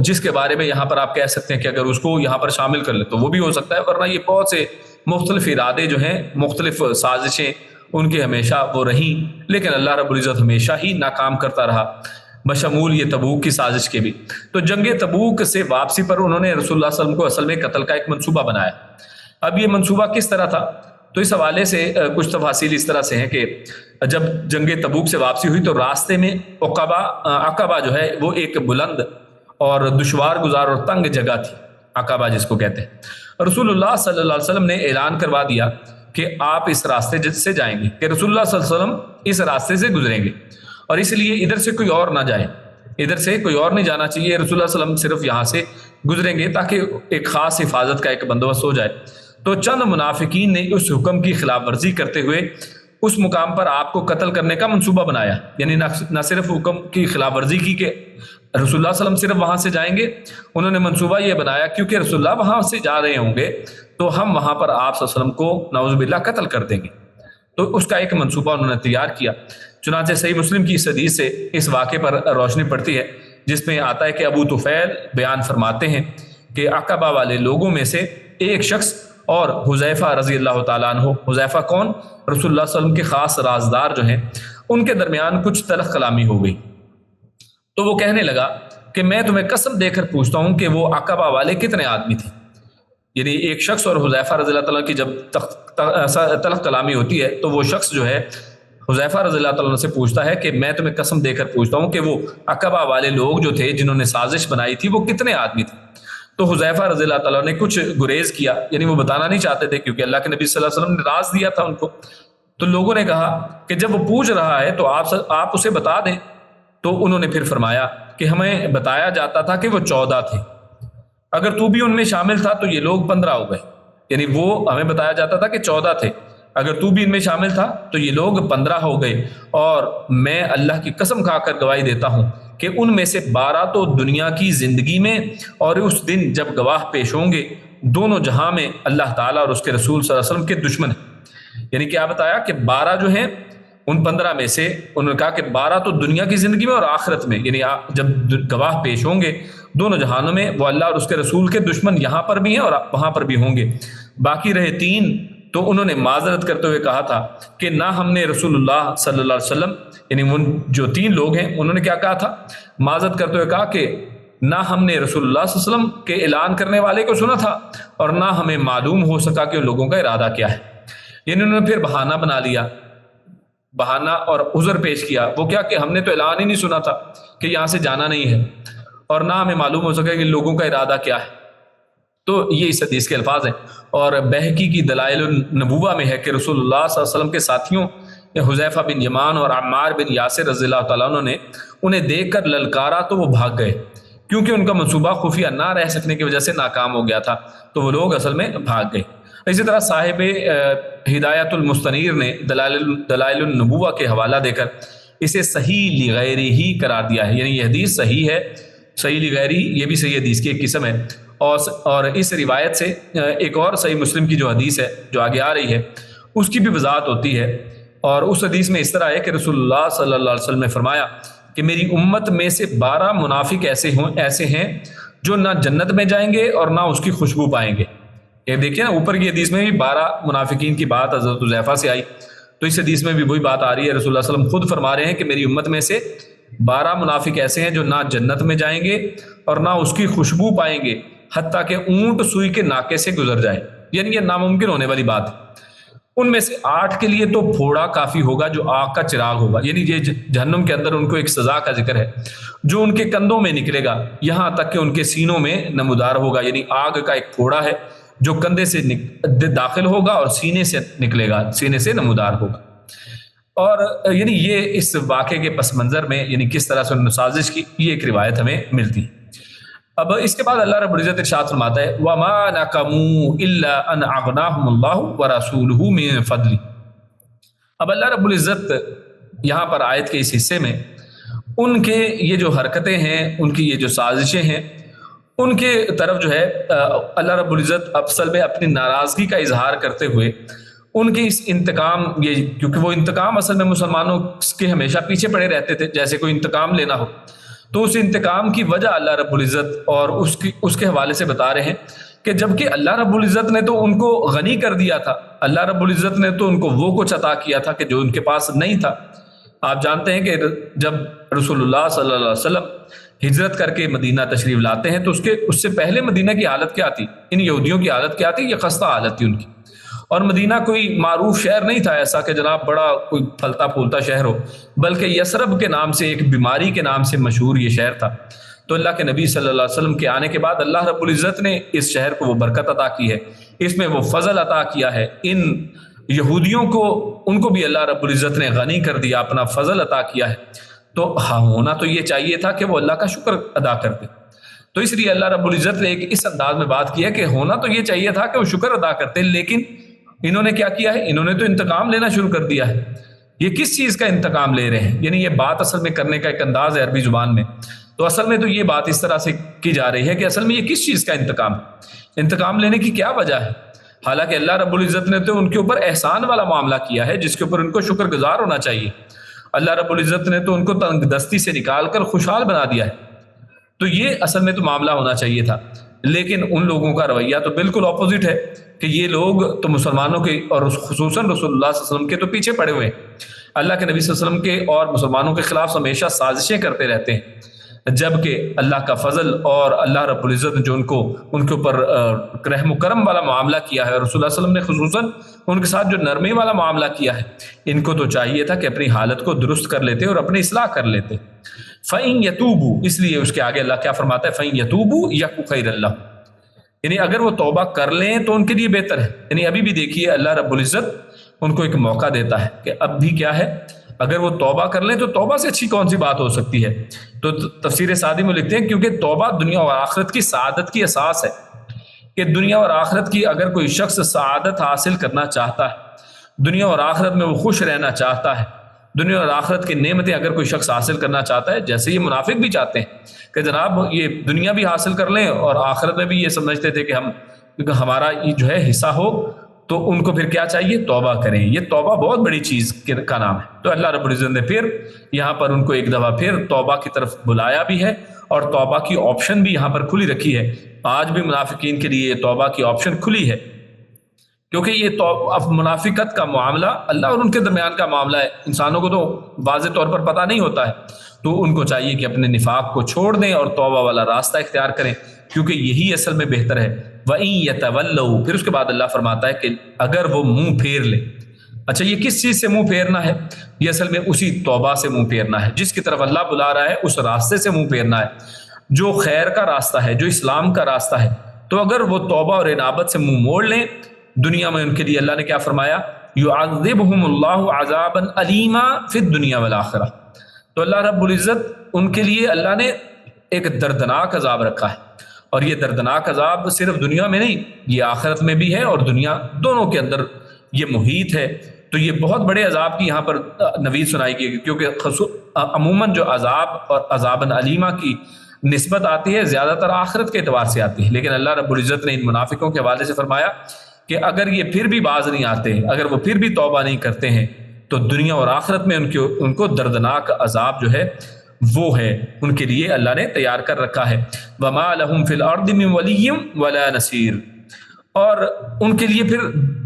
جس کے بارے میں یہاں پر آپ کہہ سکتے ہیں کہ اگر اس کو یہاں پر شامل کر لے تو وہ بھی ہو سکتا ہے، ورنہ یہ بہت سے مختلف ارادے جو ہیں، مختلف سازشیں ان کے ہمیشہ وہ رہیں، لیکن اللہ رب العزت ہمیشہ ہی ناکام کرتا رہا، بشمول یہ تبوک کی سازش کے بھی۔ تو جنگ تبوک سے واپسی پر انہوں نے رسول اللہ صلی اللہ علیہ وسلم کو اصل میں قتل کا ایک منصوبہ بنایا۔ اب یہ منصوبہ کس طرح تھا؟ تو اس حوالے سے کچھ تفاصیل اس طرح سے ہیں کہ جب جنگ تبوک سے واپسی ہوئی تو راستے میں عقبہ جو ہے وہ ایک بلند اور دشوار گزار اور تنگ جگہ تھی، عقبہ جس کو کہتے ہیں۔ رسول اللہ صلی اللہ علیہ وسلم نے اعلان کروا دیا کہ آپ اس راستے سے جائیں گے، کہ رسول اللہ صلی اللہ علیہ وسلم اس راستے سے گزریں گے، اور اس لیے ادھر سے کوئی اور نہ جائے، ادھر سے کوئی اور نہیں جانا چاہیے، رسول اللہ صلی اللہ علیہ وسلم صرف یہاں سے گزریں گے تاکہ ایک خاص حفاظت کا ایک بندوبست ہو جائے۔ تو چند منافقین نے اس حکم کی خلاف ورزی کرتے ہوئے اس مقام پر آپ کو قتل کرنے کا منصوبہ بنایا، یعنی نہ صرف حکم کی خلاف ورزی کی کہ رسول اللہ صلی اللہ علیہ وسلم صرف وہاں سے جائیں گے، انہوں نے منصوبہ یہ بنایا کیونکہ رسول اللہ وہاں سے جا رہے ہوں گے تو ہم وہاں پر آپ صلی اللہ علیہ وسلم کو نعوذ باللہ قتل کر دیں گے، تو اس کا ایک منصوبہ انہوں نے تیار کیا۔ چنانچہ صحیح مسلم کی اس حدیث سے اس واقعے پر روشنی پڑتی ہے جس میں آتا ہے کہ ابو طفیل بیان فرماتے ہیں کہ عقبہ والے لوگوں میں سے ایک شخص اور حذیفہ رضی اللہ تعالیٰ عنہ، حذیفہ کون؟ رسول اللہ صلی اللہ علیہ وسلم کے خاص رازدار جو ہیں، ان کے درمیان کچھ تلخ کلامی ہو گئی، تو وہ کہنے لگا کہ میں تمہیں قسم دے کر پوچھتا ہوں کہ وہ عقبہ والے کتنے آدمی تھے۔ یعنی ایک شخص اور حذیفہ رضی اللہ تعالیٰ کی جب تلخ کلامی ہوتی ہے تو وہ شخص جو ہے حذیفہ رضی اللہ تعالیٰ سے پوچھتا ہے کہ میں تمہیں قسم دے کر پوچھتا ہوں کہ وہ عقبہ والے لوگ جو تھے جنہوں نے سازش بنائی تھی وہ کتنے آدمی تھے۔ تو حذیفہ رضی اللہ تعالیٰ نے کچھ گریز کیا، یعنی وہ بتانا نہیں چاہتے تھے کیونکہ اللہ کے نبی صلی اللہ علیہ وسلم نے راز دیا تھا ان کو۔ تو لوگوں نے کہا کہ جب وہ پوچھ رہا ہے تو آپ اسے بتا دیں، تو انہوں نے پھر فرمایا کہ ہمیں بتایا جاتا تھا کہ وہ 14 تھے، اگر تو بھی ان میں شامل تھا تو یہ لوگ 15 ہو گئے، یعنی وہ ہمیں بتایا جاتا تھا کہ 14 تھے، اگر تو بھی ان میں شامل تھا تو یہ لوگ 15 ہو گئے، اور میں اللہ کی قسم کھا کر گواہی دیتا ہوں کہ ان میں سے 12 تو دنیا کی زندگی میں اور اس دن جب گواہ پیش ہوں گے دونوں جہاں میں اللہ تعالیٰ اور اس کے رسول صلی اللہ علیہ وسلم کے دشمن ہیں۔ یعنی کیا بتایا کہ 12 جو ہیں ان 15 میں سے انہوں نے کہا کہ 12 تو دنیا کی زندگی میں اور آخرت میں، یعنی جب گواہ پیش ہوں گے دونوں جہانوں میں، وہ اللہ اور اس کے رسول کے دشمن یہاں پر بھی ہیں اور وہاں پر بھی ہوں گے۔ باقی رہے 3 تو انہوں نے معذرت کرتے ہوئے کہا تھا کہ نہ ہم نے رسول اللہ صلی اللہ علیہ وسلم، یعنی وہ جو 3 لوگ ہیں انہوں نے کیا کہا تھا؟ معذرت کرتے ہوئے کہا کہ نہ ہم نے رسول اللہ صلی اللہ علیہ وسلم کے اعلان کرنے والے کو سنا تھا اور نہ ہمیں معلوم ہو سکا کہ ان لوگوں کا ارادہ کیا ہے۔ یعنی انہوں نے پھر بہانہ بنا لیا، بہانہ اور عذر پیش کیا، وہ کیا کہ ہم نے تو اعلان ہی نہیں سنا تھا کہ یہاں سے جانا نہیں ہے، اور نہ ہمیں معلوم ہو سکا کہ ان لوگوں کا ارادہ کیا ہے۔ تو یہ اس حدیث کے الفاظ ہیں، اور بہقی کی دلائل النبوہ میں ہے کہ رسول اللہ صلی اللہ علیہ وسلم کے ساتھیوں حذیفہ بن یمان اور عمار بن یاسر رضی اللہ تعالیٰ عنہ نے انہیں دیکھ کر للکارا تو وہ بھاگ گئے، کیونکہ ان کا منصوبہ خفیہ نہ رہ سکنے کی وجہ سے ناکام ہو گیا تھا، تو وہ لوگ اصل میں بھاگ گئے۔ اسی طرح صاحب ہدایت المستنیر نے دلائل النبوہ کے حوالہ دے کر اسے صحیح لغیر ہی قرار دیا ہے، یعنی یہ حدیث صحیح ہے، صحیح لغیر ہی یہ بھی صحیح حدیث کی ایک قسم ہے، اور اس روایت سے ایک اور صحیح مسلم کی جو حدیث ہے جو آگے آ رہی ہے اس کی بھی وضاحت ہوتی ہے، اور اس حدیث میں اس طرح ہے کہ رسول اللہ صلی اللہ علیہ وسلم نے فرمایا کہ میری امت میں سے 12 منافق ایسے ہیں جو نہ جنت میں جائیں گے اور نہ اس کی خوشبو پائیں گے۔ یہ دیکھیں نا، اوپر کی حدیث میں بھی 12 منافقین کی بات حضرت حذیفہ سے آئی، تو اس حدیث میں بھی وہی بات آ رہی ہے، رسول اللہ صلی اللہ علیہ وسلم خود فرما رہے ہیں کہ میری امت میں سے 12 منافق ایسے ہیں جو نہ جنت میں جائیں گے اور نہ اس کی خوشبو پائیں گے، حتیٰ کہ اونٹ سوئی کے ناکے سے گزر جائے، یعنی یہ ناممکن ہونے والی بات ہے۔ ان میں سے 8 کے لیے تو پھوڑا کافی ہوگا جو آگ کا چراغ ہوگا، یعنی یہ جہنم کے اندر ان کو ایک سزا کا ذکر ہے جو ان کے کندھوں میں نکلے گا یہاں تک کہ ان کے سینوں میں نمودار ہوگا، یعنی آگ کا ایک پھوڑا ہے جو کندھے سے داخل ہوگا اور سینے سے نکلے گا، سینے سے نمودار ہوگا۔ اور یعنی یہ اس واقعے کے پس منظر میں یعنی کس طرح سے انہوں نے سازش کی، یہ ایک روایت ہمیں ملتی ہے۔ اب اس کے بعد اللہ رب العزت ارشاد فرماتا ہے وَمَا نَقَمُوا إِلَّا أَنْ أَغْنَاهُمُ اللَّهُ وَرَسُولُهُ مِنْ فَضْلِهِ۔ اب اللہ رب العزت یہاں پر آیت کے اس حصے میں ان کے یہ جو حرکتیں ہیں، ان کی یہ جو سازشیں ہیں، ان کے طرف جو ہے اللہ رب العزت اصل میں اپنی ناراضگی کا اظہار کرتے ہوئے ان کے اس انتقام، یہ کیونکہ وہ انتقام اصل میں مسلمانوں کے ہمیشہ پیچھے پڑے رہتے تھے، جیسے کوئی انتقام لینا ہو، تو اس انتقام کی وجہ اللہ رب العزت اور اس کے حوالے سے بتا رہے ہیں کہ جبکہ اللہ رب العزت نے تو ان کو غنی کر دیا تھا، اللہ رب العزت نے تو ان کو وہ کچھ عطا کیا تھا کہ جو ان کے پاس نہیں تھا۔ آپ جانتے ہیں کہ جب رسول اللہ صلی اللہ علیہ وسلم ہجرت کر کے مدینہ تشریف لاتے ہیں تو اس سے پہلے مدینہ کی حالت کیا تھی؟ ان یہودیوں کی حالت کیا تھی؟ یہ خستہ حالت تھی ان کی، اور مدینہ کوئی معروف شہر نہیں تھا ایسا کہ جناب بڑا کوئی پھلتا پھولتا شہر ہو، بلکہ یثرب کے نام سے، ایک بیماری کے نام سے مشہور یہ شہر تھا۔ تو اللہ کے نبی صلی اللہ علیہ وسلم کے آنے کے بعد اللہ رب العزت نے اس شہر کو وہ برکت عطا کی ہے، اس میں وہ فضل عطا کیا ہے، ان یہودیوں کو ان کو بھی اللہ رب العزت نے غنی کر دیا، اپنا فضل عطا کیا ہے۔ تو ہاں ہونا تو یہ چاہیے تھا کہ وہ اللہ کا شکر ادا کرتے، تو اس لیے اللہ رب العزت نے ایک اس انداز میں بات کی ہے کہ ہونا تو یہ چاہیے تھا کہ وہ شکر ادا کرتے، لیکن انہوں نے کیا کیا ہے؟ انہوں نے تو انتقام لینا شروع کر دیا ہے۔ یہ کس چیز کا انتقام لے رہے ہیں؟ یعنی یہ بات اصل میں کرنے کا ایک انداز ہے عربی زبان میں، تو اصل میں تو یہ بات اس طرح سے کی جا رہی ہے کہ اصل میں یہ کس چیز کا انتقام ہے، انتقام لینے کی کیا وجہ ہے؟ حالانکہ اللہ رب العزت نے تو ان کے اوپر احسان والا معاملہ کیا ہے جس کے اوپر ان کو شکر گزار ہونا چاہیے۔ اللہ رب العزت نے تو ان کو تنگ دستی سے نکال کر خوشحال بنا دیا ہے، تو یہ اصل میں تو معاملہ ہونا چاہیے تھا۔ لیکن ان لوگوں کا رویہ تو بالکل اپوزٹ ہے کہ یہ لوگ تو مسلمانوں کے اور خصوصاً رسول اللہ صلی اللہ علیہ وسلم کے تو پیچھے پڑے ہوئے ہیں، اللہ کے نبی صلی اللہ علیہ وسلم کے اور مسلمانوں کے خلاف ہمیشہ سازشیں کرتے رہتے ہیں، جبکہ اللہ کا فضل اور اللہ رب العزت نے جو ان کے اوپر رحم و کرم والا معاملہ کیا ہے، اور رسول اللہ صلی اللہ علیہ وسلم نے خصوصاً ان کے ساتھ جو نرمی والا معاملہ کیا ہے، ان کو تو چاہیے تھا کہ اپنی حالت کو درست کر لیتے اور اپنی اصلاح کر لیتے۔ فَإِن يَتُوبُوا، اس لیے اس کے آگے اللہ کیا فرماتا ہے؟ فَإِن يَتُوبُوا يَكُ خَيْرًا لَّهُمْ، یعنی اگر وہ توبہ کر لیں تو ان کے لیے بہتر ہے۔ یعنی ابھی بھی دیکھیے اللہ رب العزت ان کو ایک موقع دیتا ہے کہ اب بھی کیا ہے، اگر وہ توبہ کر لیں تو توبہ سے اچھی کون سی بات ہو سکتی ہے؟ تو تفسیر سعدی میں لکھتے ہیں کیونکہ توبہ دنیا اور آخرت کی سعادت کی اساس ہے، کہ دنیا اور آخرت کی اگر کوئی شخص سعادت حاصل کرنا چاہتا ہے، دنیا اور آخرت میں وہ خوش رہنا چاہتا ہے، دنیا اور آخرت کی نعمتیں اگر کوئی شخص حاصل کرنا چاہتا ہے، جیسے یہ منافق بھی چاہتے ہیں کہ جناب یہ دنیا بھی حاصل کر لیں اور آخرت میں بھی یہ سمجھتے تھے کہ ہمارا جو ہے حصہ ہو، تو ان کو پھر کیا چاہیے؟ توبہ کریں۔ یہ توبہ بہت بڑی چیز کا نام ہے، تو اللہ رب العزت نے پھر یہاں پر ان کو ایک دفعہ پھر توبہ کی طرف بلایا بھی ہے، اور توبہ کی آپشن بھی یہاں پر کھلی رکھی ہے۔ آج بھی منافقین کے لیے توبہ کی آپشن کھلی ہے، کیونکہ یہ اب منافقت کا معاملہ اللہ اور ان کے درمیان کا معاملہ ہے، انسانوں کو تو واضح طور پر پتہ نہیں ہوتا ہے، تو ان کو چاہیے کہ اپنے نفاق کو چھوڑ دیں اور توبہ والا راستہ اختیار کریں، کیونکہ یہی اصل میں بہتر ہے۔ وَإِن يَتَوَلَّوْا، پھر اس کے بعد اللہ فرماتا ہے کہ اگر وہ منہ پھیر لے۔ اچھا یہ کس چیز سے منہ پھیرنا ہے؟ یہ اصل میں اسی توبہ سے منہ پھیرنا ہے، جس کی طرف اللہ بلا رہا ہے اس راستے سے منہ پھیرنا ہے، جو خیر کا راستہ ہے، جو اسلام کا راستہ ہے۔ تو اگر وہ توبہ اور انابت سے منہ موڑ لیں، دنیا میں ان کے لیے اللہ نے کیا فرمایا؟ يُعَذِّبْهُمُ اللَّهُ عَذَابًا أَلِيمًا فِي الدُّنْيَا وَالْآخِرَةِ، تو اللہ رب العزت ان کے لیے اللہ نے ایک دردناک عذاب رکھا ہے، اور یہ دردناک عذاب صرف دنیا میں نہیں، یہ آخرت میں بھی ہے، اور دنیا دونوں کے اندر یہ محیط ہے۔ تو یہ بہت بڑے عذاب کی یہاں پر نوید سنائی گئی، کیونکہ عموماً جو عذاب اور عذابًا علیمہ کی نسبت آتی ہے زیادہ تر آخرت کے اعتبار سے آتی ہے، لیکن اللہ رب العزت نے ان منافقوں کے حوالے سے فرمایا کہ اگر یہ پھر بھی باز نہیں آتے، اگر وہ پھر بھی توبہ نہیں کرتے ہیں، تو دنیا اور آخرت میں ان کو دردناک عذاب جو ہے وہ ہے ان کے لیے اللہ نے تیار کر رکھا ہے۔ وَمَا لَهُمْ فِي الْأَرْضِ مِنْ وَلِيٍّ وَلَا نَصِيرٍ، اور ان کے لیے پھر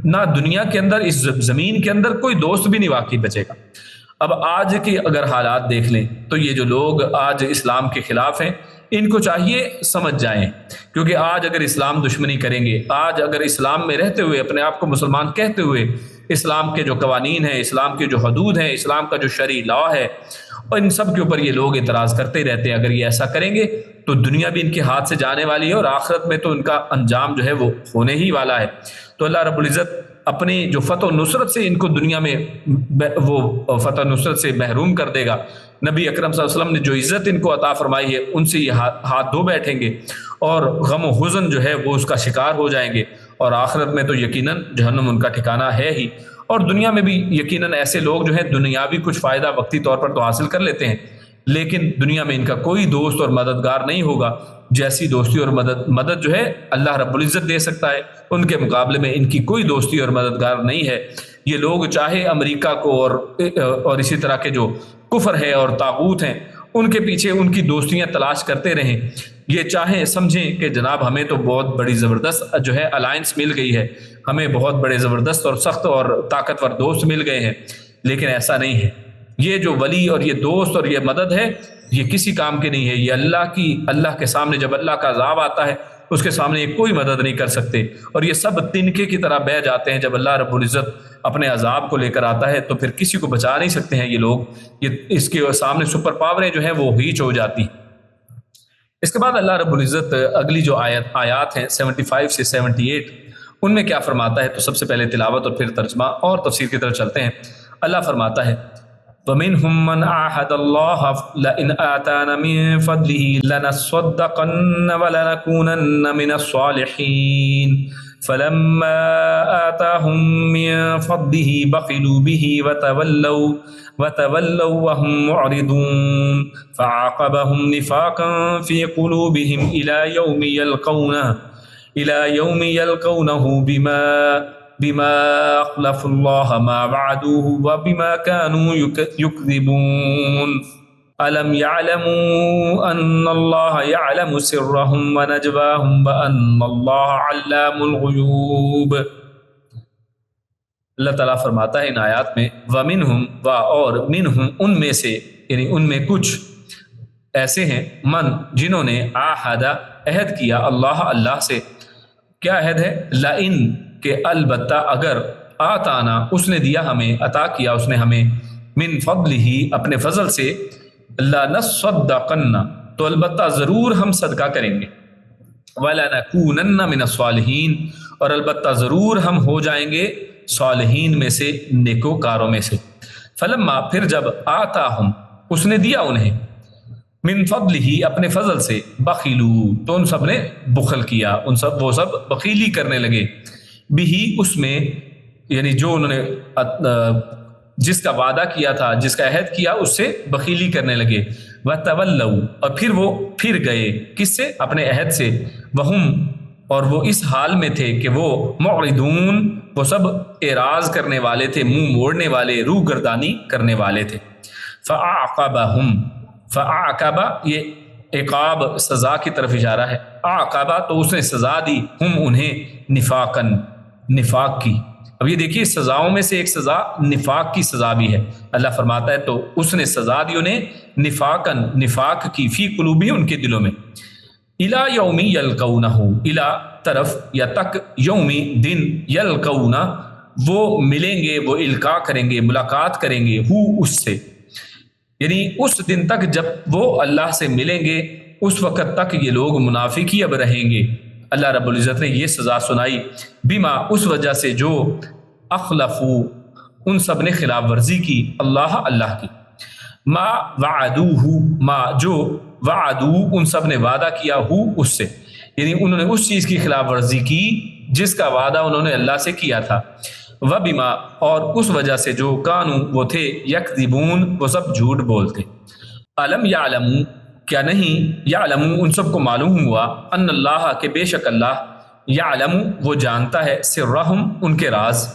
نہ دنیا کے اندر، اس زمین کے اندر کوئی دوست بھی نہیں واقعی بچے گا۔ اب آج کے اگر حالات دیکھ لیں تو یہ جو لوگ آج اسلام کے خلاف ہیں، ان کو چاہیے سمجھ جائیں، کیونکہ آج اگر اسلام دشمنی کریں گے، آج اگر اسلام میں رہتے ہوئے اپنے آپ کو مسلمان کہتے ہوئے اسلام کے جو قوانین ہیں، اسلام کے جو حدود ہیں، اسلام کا جو شرعی لا ہے، اور ان سب کے اوپر یہ لوگ اعتراض کرتے ہی رہتے ہیں. اگر یہ ایسا کریں گے تو دنیا بھی ان کے ہاتھ سے جانے والی ہے اور آخرت میں تو ان کا انجام جو ہے وہ ہونے ہی والا ہے. تو اللہ رب العزت اپنی جو فتح و نصرت سے ان کو دنیا میں وہ فتح و نصرت سے محروم کر دے گا. نبی اکرم صلی اللہ علیہ وسلم نے جو عزت ان کو عطا فرمائی ہے ان سے یہ ہاتھ دھو بیٹھیں گے اور غم و حزن جو ہے وہ اس کا شکار ہو جائیں گے. اور آخرت میں تو یقیناً جہنم ان کا ٹھکانہ ہے ہی. اور دنیا میں بھی یقیناً ایسے لوگ جو ہیں دنیاوی کچھ فائدہ وقتی طور پر تو حاصل کر لیتے ہیں, لیکن دنیا میں ان کا کوئی دوست اور مددگار نہیں ہوگا. جیسی دوستی اور مدد جو ہے اللہ رب العزت دے سکتا ہے, ان کے مقابلے میں ان کی کوئی دوستی اور مددگار نہیں ہے. یہ لوگ چاہے امریکہ کو اور اسی طرح کے جو کفر ہے اور طاغوت ہیں ان کے پیچھے ان کی دوستیاں تلاش کرتے رہیں, یہ چاہیں سمجھیں کہ جناب ہمیں تو بہت بڑی زبردست جو ہے الائنس مل گئی ہے, ہمیں بہت بڑے زبردست اور سخت اور طاقتور دوست مل گئے ہیں, لیکن ایسا نہیں ہے. یہ جو ولی اور یہ دوست اور یہ مدد ہے یہ کسی کام کی نہیں ہے. یہ اللہ کے سامنے جب اللہ کا عذاب آتا ہے اس کے سامنے یہ کوئی مدد نہیں کر سکتے, اور یہ سب تنکے کی طرح بہہ جاتے ہیں. جب اللہ رب العزت اپنے عذاب کو لے کر آتا ہے تو پھر کسی کو بچا نہیں سکتے ہیں یہ لوگ. یہ اس کے سامنے سپر پاوریں جو ہیں وہ ہیچ ہو جاتی ہیں. اس کے بعد اللہ رب العزت اگلی جو آیات ہیں 75 سے 78 ان میں کیا فرماتا ہے, تو سب سے پہلے تلاوت اور پھر ترجمہ اور تفسیر کی طرف چلتے ہیں. اللہ فرماتا ہے وَمِنْهُمْ مَنْ عَاهَدَ اللَّهَ لَئِنْ آتَانَ مِنْ فَضْلِهِ لَنَصَّدَّقَنَّ وَلَنَكُونَنَّ مِنَ الصَّالِحِينَ فَلَمَّا آتَاهُمْ مِنْ فَضْلِهِ بَخِلُوا بِهِ وَتَوَلَّوْا وَهُمْ مُعْرِضُونَ فَعَاقَبَهُمْ نِفَاقًا فِي قُلُوبِهِمْ إِلَى يَوْمِ يَلْقَوْنَهُ بما أخلفوا الله ما وعدوه وبما كانوا يكذبون ألم يعلموا أن الله يعلم سرهم ونجواهم وأن الله علام الغيوب. اللہ تعالیٰ فرماتا ہے ان آیات میں وَمِنْهُمْ اور منہم ان میں سے, یعنی ان میں کچھ ایسے ہیں من جنہوں نے عہد عہد کیا اللہ سے. کیا عہد ہے؟ لَإِن کہ البتہ اگر آتانا اس نے دیا ہمیں, عطا کیا اس نے ہمیں, من فضلہ اپنے فضل سے, لنصدقن تو البتہ ضرور ہم صدقہ کریں گے, ولنکونن من الصالحین اور البتہ ضرور ہم ہو جائیں گے صالحین میں سے, نیکوکاروں میں سے. فلما پھر جب آتاہم اس نے دیا انہیں, من فضلہ اپنے فضل سے, بخیلو تو ان سب نے بخل کیا, وہ سب بخیلی کرنے لگے, بھی اس میں یعنی جو انہوں نے جس کا وعدہ کیا تھا, جس کا عہد کیا اس سے بخیلی کرنے لگے. وَتَوَلَّوْا اور پھر وہ پھر گئے کس سے؟ اپنے عہد سے. وَهُمْ اور وہ اس حال میں تھے کہ وہ معرضون وہ سب اعراض کرنے والے تھے, منہ موڑنے والے, روح گردانی کرنے والے تھے. فَأَعْقَبَ یہ عقاب سزا کی طرف اشارہ ہے. عَقَبَ تو اس نے سزا دی, ہم انہیں نفاقن نفاق کی. اب یہ دیکھیے سزاؤں میں سے ایک سزا نفاق کی سزا بھی ہے. اللہ فرماتا ہے تو اس نے سزا دی انہیں نفاقن نفاق کی, فی قلوبی ان کے دلوں میں, الی یومی یلقونہ الی طرف یا تک, یومی دن, یلقونہ وہ ملیں گے, وہ القاء کریں گے, ملاقات کریں گے, اس سے یعنی اس دن تک جب وہ اللہ سے ملیں گے اس وقت تک یہ لوگ منافقی اب رہیں گے. اللہ رب العزت نے یہ سزا سنائی بما اس وجہ سے جو اخلفو ان سب نے خلاف ورزی کی اللہ کی, ما وعدوہ ما جو وعدو ان سب نے وعدہ کیا اس سے, یعنی انہوں نے اس چیز کی خلاف ورزی کی جس کا وعدہ انہوں نے اللہ سے کیا تھا. وبما اور اس وجہ سے جو کانو وہ تھے, یکذبون وہ سب جھوٹ بولتے. علم یعلمو کیا نہیں, یعلمو ان سب کو معلوم ہوا, ان اللہ کہ بے شک اللہ, یعلم وہ جانتا ہے, سرہم ان کے راز,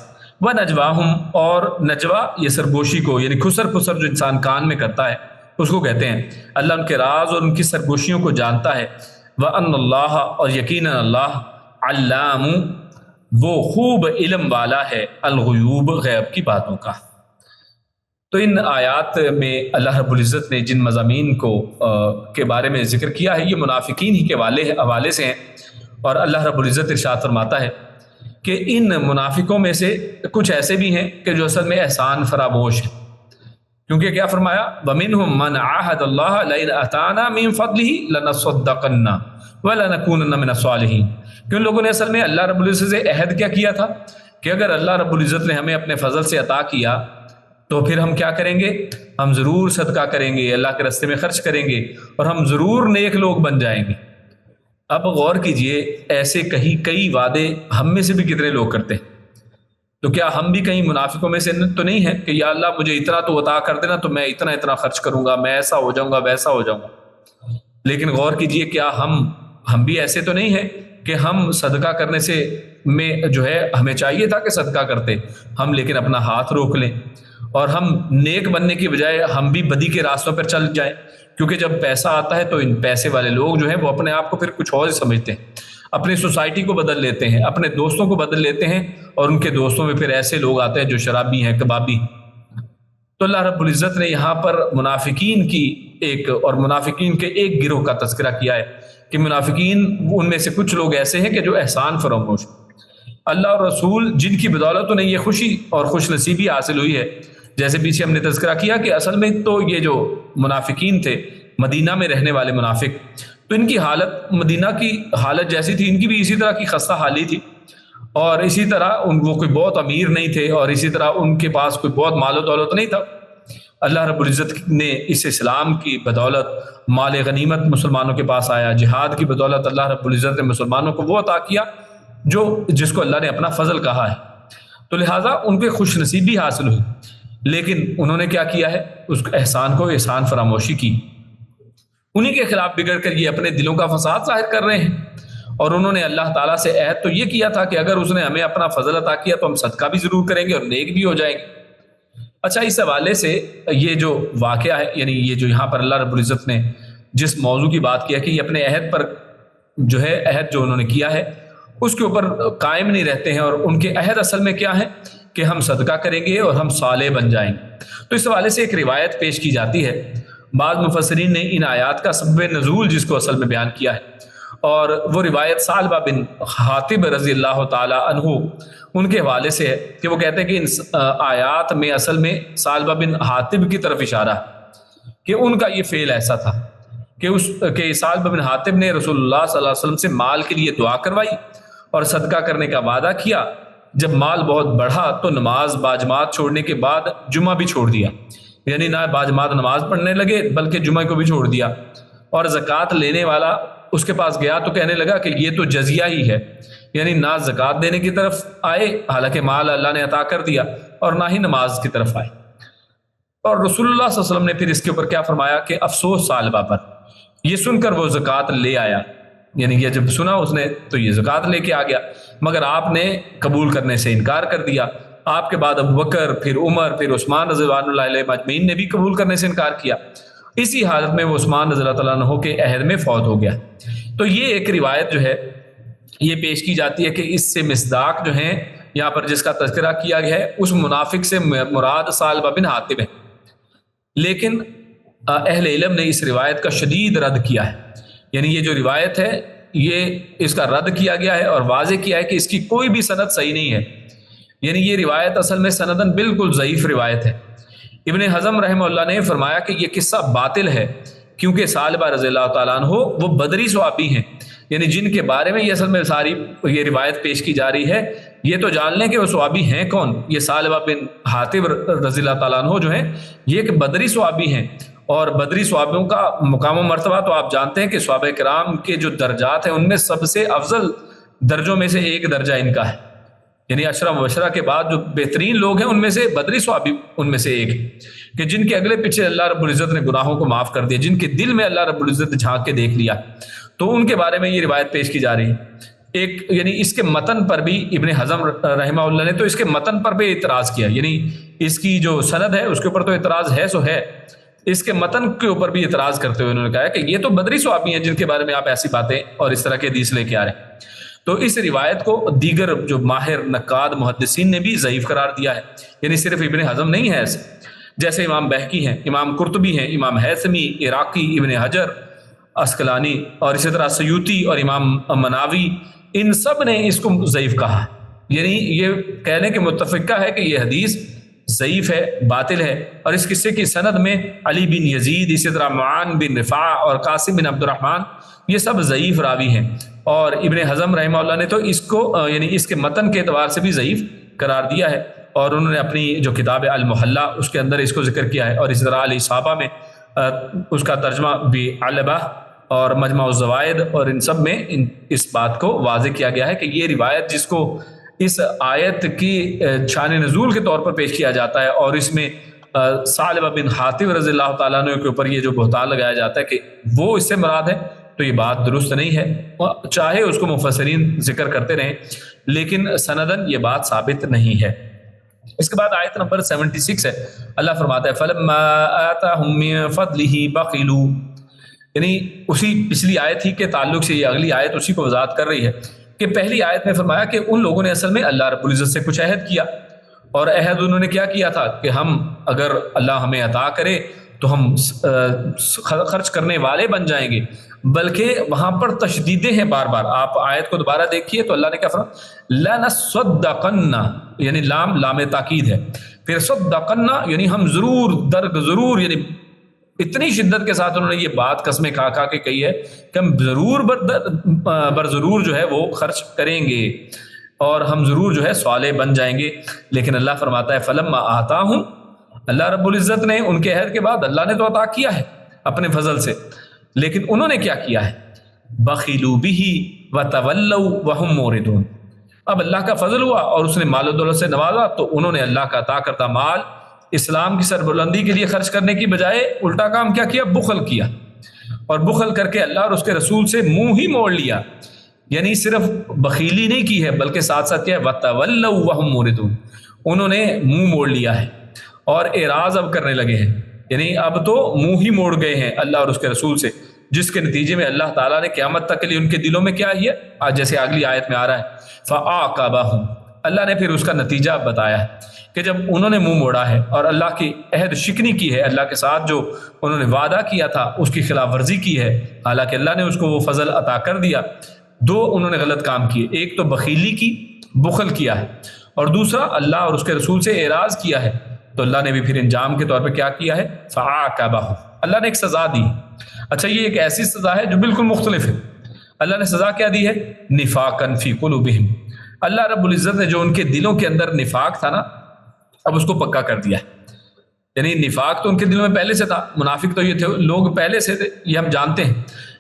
و نجواہم اور نجوا یہ سرگوشی کو یعنی خسر پسر جو انسان کان میں کرتا ہے اس کو کہتے ہیں. اللہ ان کے راز اور ان کی سرگوشیوں کو جانتا ہے. وان اللہ اور یقینا اللہ, علام وہ خوب علم والا ہے, الغیوب غیب کی باتوں کا. تو ان آیات میں اللہ رب العزت نے جن مضامین کو کے بارے میں ذکر کیا ہے یہ منافقین ہی کے حوالے سے ہیں. اور اللہ رب العزت ارشاد فرماتا ہے کہ ان منافقوں میں سے کچھ ایسے بھی ہیں کہ جو اصل میں احسان فراموش ہیں, کیونکہ کیا فرمایا وَمِنْهُمْ مَنْ عَاهَدَ اللَّهَ لَئِنْ آتَانَا مِنْ فَضْلِهِ لَنَصَّدَّقَنَّ وَلَنَكُونَنَّ مِنَ الصَّالِحِينَ کہ ان لوگوں نے اصل میں اللہ رب العزت سے عہد کیا کیا تھا کہ اگر اللہ رب العزت نے ہمیں اپنے فضل سے عطا کیا تو پھر ہم کیا کریں گے، ہم ضرور صدقہ کریں گے، اللہ کے راستے میں خرچ کریں گے اور ہم ضرور نیک لوگ بن جائیں گے۔ اب غور کیجئے، ایسے کئی وعدے ہم میں سے بھی کتنے لوگ کرتے ہیں؟ تو کیا ہم بھی کہیں منافقوں میں سے تو نہیں ہے کہ یا اللہ مجھے اتنا تو عطا کر دینا تو میں اتنا خرچ کروں گا، میں ایسا ہو جاؤں گا، ویسا ہو جاؤں گا۔ لیکن غور کیجئے، کیا ہم بھی ایسے تو نہیں ہیں کہ ہم صدقہ کرنے سے میں جو ہے ہمیں چاہیے تھا کہ صدقہ کرتے ہم، لیکن اپنا ہاتھ روک لیں اور ہم نیک بننے کی بجائے ہم بھی بدی کے راستوں پر چل جائیں؟ کیونکہ جب پیسہ آتا ہے تو ان پیسے والے لوگ جو ہیں وہ اپنے آپ کو پھر کچھ اور سمجھتے ہیں، اپنی سوسائٹی کو بدل لیتے ہیں، اپنے دوستوں کو بدل لیتے ہیں، اور ان کے دوستوں میں پھر ایسے لوگ آتے ہیں جو شرابی ہیں، کبابی ہیں۔ تو اللہ رب العزت نے یہاں پر منافقین کے ایک گروہ کا تذکرہ کیا ہے کہ منافقین ان میں سے کچھ لوگ ایسے ہیں کہ جو احسان فراموش، اللہ اور رسول جن کی بدولت انہیں یہ خوشی اور خوش نصیبی حاصل ہوئی ہے، جیسے پیچھے ہم نے تذکرہ کیا کہ اصل میں تو یہ جو منافقین تھے مدینہ میں رہنے والے منافق، تو ان کی حالت مدینہ کی حالت جیسی تھی، ان کی بھی اسی طرح کی خستہ حالی تھی، اور اسی طرح وہ کوئی بہت امیر نہیں تھے، اور اسی طرح ان کے پاس کوئی بہت مال و دولت نہیں تھا۔ اللہ رب العزت نے اس اسلام کی بدولت مال غنیمت مسلمانوں کے پاس آیا، جہاد کی بدولت اللہ رب العزت نے مسلمانوں کو وہ عطا کیا جس کو اللہ نے اپنا فضل کہا ہے، تو لہٰذا ان کو خوش نصیبی حاصل ہوئی۔ لیکن انہوں نے کیا کیا ہے، اس احسان فراموشی کی، انہی کے خلاف بگڑ کر یہ اپنے دلوں کا فساد ظاہر کر رہے ہیں، اور انہوں نے اللہ تعالیٰ سے عہد تو یہ کیا تھا کہ اگر اس نے ہمیں اپنا فضل عطا کیا تو ہم صدقہ بھی ضرور کریں گے اور نیک بھی ہو جائیں گے۔ اچھا، اس حوالے سے یہ جو واقعہ ہے، یعنی یہ جو یہاں پر اللہ رب العزت نے جس موضوع کی بات کیا کہ یہ اپنے عہد پر جو ہے، عہد جو انہوں نے کیا ہے اس کے اوپر قائم نہیں رہتے ہیں، اور ان کے عہد اصل میں کیا ہے کہ ہم صدقہ کریں گے اور ہم صالح بن جائیں گے۔ تو اس حوالے سے ایک روایت پیش کی جاتی ہے، بعض مفسرین نے ان آیات کا سبب نزول جس کو اصل میں بیان کیا ہے، اور وہ روایت ثعلبہ بن حاطب رضی اللہ تعالی عنہ ان کے حوالے سے ہے کہ وہ کہتے ہیں کہ ان آیات میں اصل میں ثعلبہ بن حاطب کی طرف اشارہ ہے کہ ان کا یہ فعل ایسا تھا کہ ثعلبہ بن حاطب نے رسول اللہ صلی اللہ علیہ وسلم سے مال کے لیے دعا کروائی اور صدقہ کرنے کا وعدہ کیا۔ جب مال بہت بڑھا تو نماز باجماعت چھوڑنے کے بعد جمعہ بھی چھوڑ دیا، یعنی نہ باجماعت نماز پڑھنے لگے بلکہ جمعہ کو بھی چھوڑ دیا، اور زکوٰۃ لینے والا اس کے پاس گیا تو کہنے لگا کہ یہ تو جزیہ ہی ہے، یعنی نہ زکوٰۃ دینے کی طرف آئے حالانکہ مال اللہ نے عطا کر دیا، اور نہ ہی نماز کی طرف آئے۔ اور رسول اللہ صلی اللہ علیہ وسلم نے پھر اس کے اوپر کیا فرمایا کہ افسوس ثعلبہ پر، یہ سن کر وہ زکوٰۃ لے آیا، یعنی یہ جب سنا اس نے تو یہ زکوٰۃ لے کے آ گیا، مگر آپ نے قبول کرنے سے انکار کر دیا۔ آپ کے بعد ابوبکر، پھر عمر، پھر عثمان رضی اللہ علیہ اجمعین نے بھی قبول کرنے سے انکار کیا۔ اسی حالت میں وہ عثمان رضی اللہ عنہ کے عہد میں فوت ہو گیا۔ تو یہ ایک روایت جو ہے یہ پیش کی جاتی ہے کہ اس سے مصداق جو ہیں یہاں پر جس کا تذکرہ کیا گیا ہے اس منافق سے مراد ثعلبہ بن حاطب ہے، لیکن اہل علم نے اس روایت کا شدید رد کیا ہے، یعنی یہ جو روایت ہے یہ اس کا رد کیا گیا ہے اور واضح کیا ہے کہ اس کی کوئی بھی سند صحیح نہیں ہے، یعنی یہ روایت اصل میں سندن بالکل ضعیف روایت ہے۔ ابن حزم رحمہ اللہ نے فرمایا کہ یہ قصہ باطل ہے کیونکہ ثعلبہ رضی اللہ تعالیٰ عنہ وہ بدری صحابی ہیں، یعنی جن کے بارے میں یہ اصل میں ساری یہ روایت پیش کی جا رہی ہے، یہ تو جان لیں کہ وہ صحابی ہیں کون، یہ ثعلبہ بن حاطب رضی اللہ تعالیٰ عنہ جو ہیں یہ ایک بدری صحابی ہیں، اور بدری صحابیوں کا مقام و مرتبہ تو آپ جانتے ہیں کہ صحابہ کرام کے جو درجات ہیں ان میں سب سے افضل درجوں میں سے ایک درجہ ان کا ہے، یعنی عشرہ مبشرہ کے بعد جو بہترین لوگ ہیں ان میں سے بدری صحابی ان میں سے ایک ہے کہ جن کے اگلے پیچھے اللہ رب العزت نے گناہوں کو معاف کر دیا، جن کے دل میں اللہ رب العزت نے جھانک کے دیکھ لیا، تو ان کے بارے میں یہ روایت پیش کی جا رہی ہے۔ ایک یعنی اس کے متن پر بھی ابن حزم رحمہ اللہ نے تو اس کے متن پر بھی اعتراض کیا، یعنی اس کی جو سند ہے اس کے اوپر تو اعتراض ہے سو ہے، اس کے متن کے اوپر بھی اعتراض کرتے ہوئے انہوں نے کہا کہ یہ تو بدری صحابی ہیں جن کے بارے میں آپ ایسی باتیں اور اس طرح کے حدیث لے کے آ رہے ہیں۔ تو اس روایت کو دیگر جو ماہر نقاد محدثین نے بھی ضعیف قرار دیا ہے، یعنی صرف ابن حزم نہیں ہے ایسے، جیسے امام بہقی ہیں، امام قرطبی ہیں، امام حیثمی، عراقی، ابن حجر عسقلانی، اور اسی طرح سیوطی اور امام مناوی، ان سب نے اس کو ضعیف کہا، یعنی یہ کہنے کے متفقہ ہے کہ یہ حدیث ضعیف ہے، باطل ہے، اور اس قصے کی سند میں علی بن یزید، اسی طرح معان بن رفاع اور قاسم بن عبد الرحمن، یہ سب ضعیف راوی ہیں، اور ابن حزم رحمہ اللہ نے تو اس کو یعنی اس کے متن کے اعتبار سے بھی ضعیف قرار دیا ہے، اور انہوں نے اپنی جو کتاب المحلہ اس کے اندر اس کو ذکر کیا ہے، اور اسی طرح الاصابہ میں اس کا ترجمہ بعلبہ اور مجمع الزوائد اور ان سب میں اس بات کو واضح کیا گیا ہے کہ یہ روایت جس کو اس آیت کی شان نزول کے طور پر پیش کیا جاتا ہے، اور اس میں ثعلبہ بن حاطب رضی اللہ تعالیٰ عنہ کے اوپر یہ جو بہتان لگایا جاتا ہے کہ وہ اس سے مراد ہے، تو یہ بات درست نہیں ہے، چاہے اس کو مفسرین ذکر کرتے رہیں، لیکن سندن یہ بات ثابت نہیں ہے۔ اس کے بعد آیت نمبر 76 ہے، اللہ فرماتا ہے فَلَمَّا آتَاهُم مِّن فَضْلِهِ بَخِلُوا، یعنی اسی پچھلی آیت ہی کے تعلق سے یہ اگلی آیت اسی کو وضاحت کر رہی ہے کہ پہلی آیت میں فرمایا کہ ان لوگوں نے اصل میں اللہ رب العزت سے کچھ عہد کیا، اور عہد انہوں نے کیا کیا تھا کہ ہم اگر اللہ ہمیں عطا کرے تو ہم خرچ کرنے والے بن جائیں گے، بلکہ وہاں پر تشدیدیں ہیں بار بار۔ آپ آیت کو دوبارہ دیکھیے تو اللہ نے کیا فرمایا، لَنَصَّدَّقَنَّ، یعنی لام تاکید ہے، پھر صدقنا یعنی ہم ضرور یعنی اتنی شدت کے ساتھ انہوں نے یہ بات قسمیں کھا کھا کے کہی ہے کہ ہم ضرور ضرور جو ہے وہ خرچ کریں گے، اور ہم ضرور جو ہے صالح بن جائیں گے۔ لیکن اللہ فرماتا ہے فلما آتاہم، اللہ رب العزت نے ان کے عہد کے بعد اللہ نے تو عطا کیا ہے اپنے فضل سے، لیکن انہوں نے کیا کیا ہے، بخلوا بہ وتولوا وهم موردون، اب اللہ کا فضل ہوا اور اس نے مال و دولت سے نوازا تو انہوں نے اللہ کا عطا کردہ مال اسلام کی سربلندی کے لیے خرچ کرنے کی بجائے الٹا کام کیا کیا، بخل کیا، اور بخل کر کے اللہ اور اس کے رسول سے منہ ہی موڑ لیا، یعنی صرف بخیلی نہیں کی ہے بلکہ ساتھ ساتھ کیا ہے وَتَوَلَّوْا وَهُمْ مُعْرِضُونَ، انہوں نے منہ موڑ لیا ہے اور اعراض اب کرنے لگے ہیں، یعنی اب تو منہ ہی موڑ گئے ہیں اللہ اور اس کے رسول سے، جس کے نتیجے میں اللہ تعالیٰ نے قیامت تک کے لیے ان کے دلوں میں کیا ہے، آج جیسے اگلی آیت میں آ رہا ہے فَعَاقَبَهُمْ، اللہ نے پھر اس کا نتیجہ بتایا ہے کہ جب انہوں نے منہ موڑا ہے اور اللہ کی عہد شکنی کی ہے، اللہ کے ساتھ جو انہوں نے وعدہ کیا تھا اس کی خلاف ورزی کی ہے، حالانکہ اللہ نے اس کو وہ فضل عطا کر دیا، دو انہوں نے غلط کام کیے، ایک تو بخیلی کی، بخل کیا ہے، اور دوسرا اللہ اور اس کے رسول سے اعراض کیا ہے، تو اللہ نے بھی پھر انجام کے طور پہ کیا کیا ہے، فَعَاقَبَهُمْ، اللہ نے ایک سزا دی۔ اچھا یہ ایک ایسی سزا ہے جو بالکل مختلف ہے، اللہ نے سزا کیا دی ہے، نفاقاً فی قلوبہم، اللہ رب العزت نے جو ان کے دلوں کے اندر نفاق تھا نا اب اس کو پکا کر دیا ہے، یعنی نفاق تو ان کے دلوں میں پہلے سے تھا، منافق تو یہ تھے لوگ پہلے سے تھے، یہ ہم جانتے ہیں،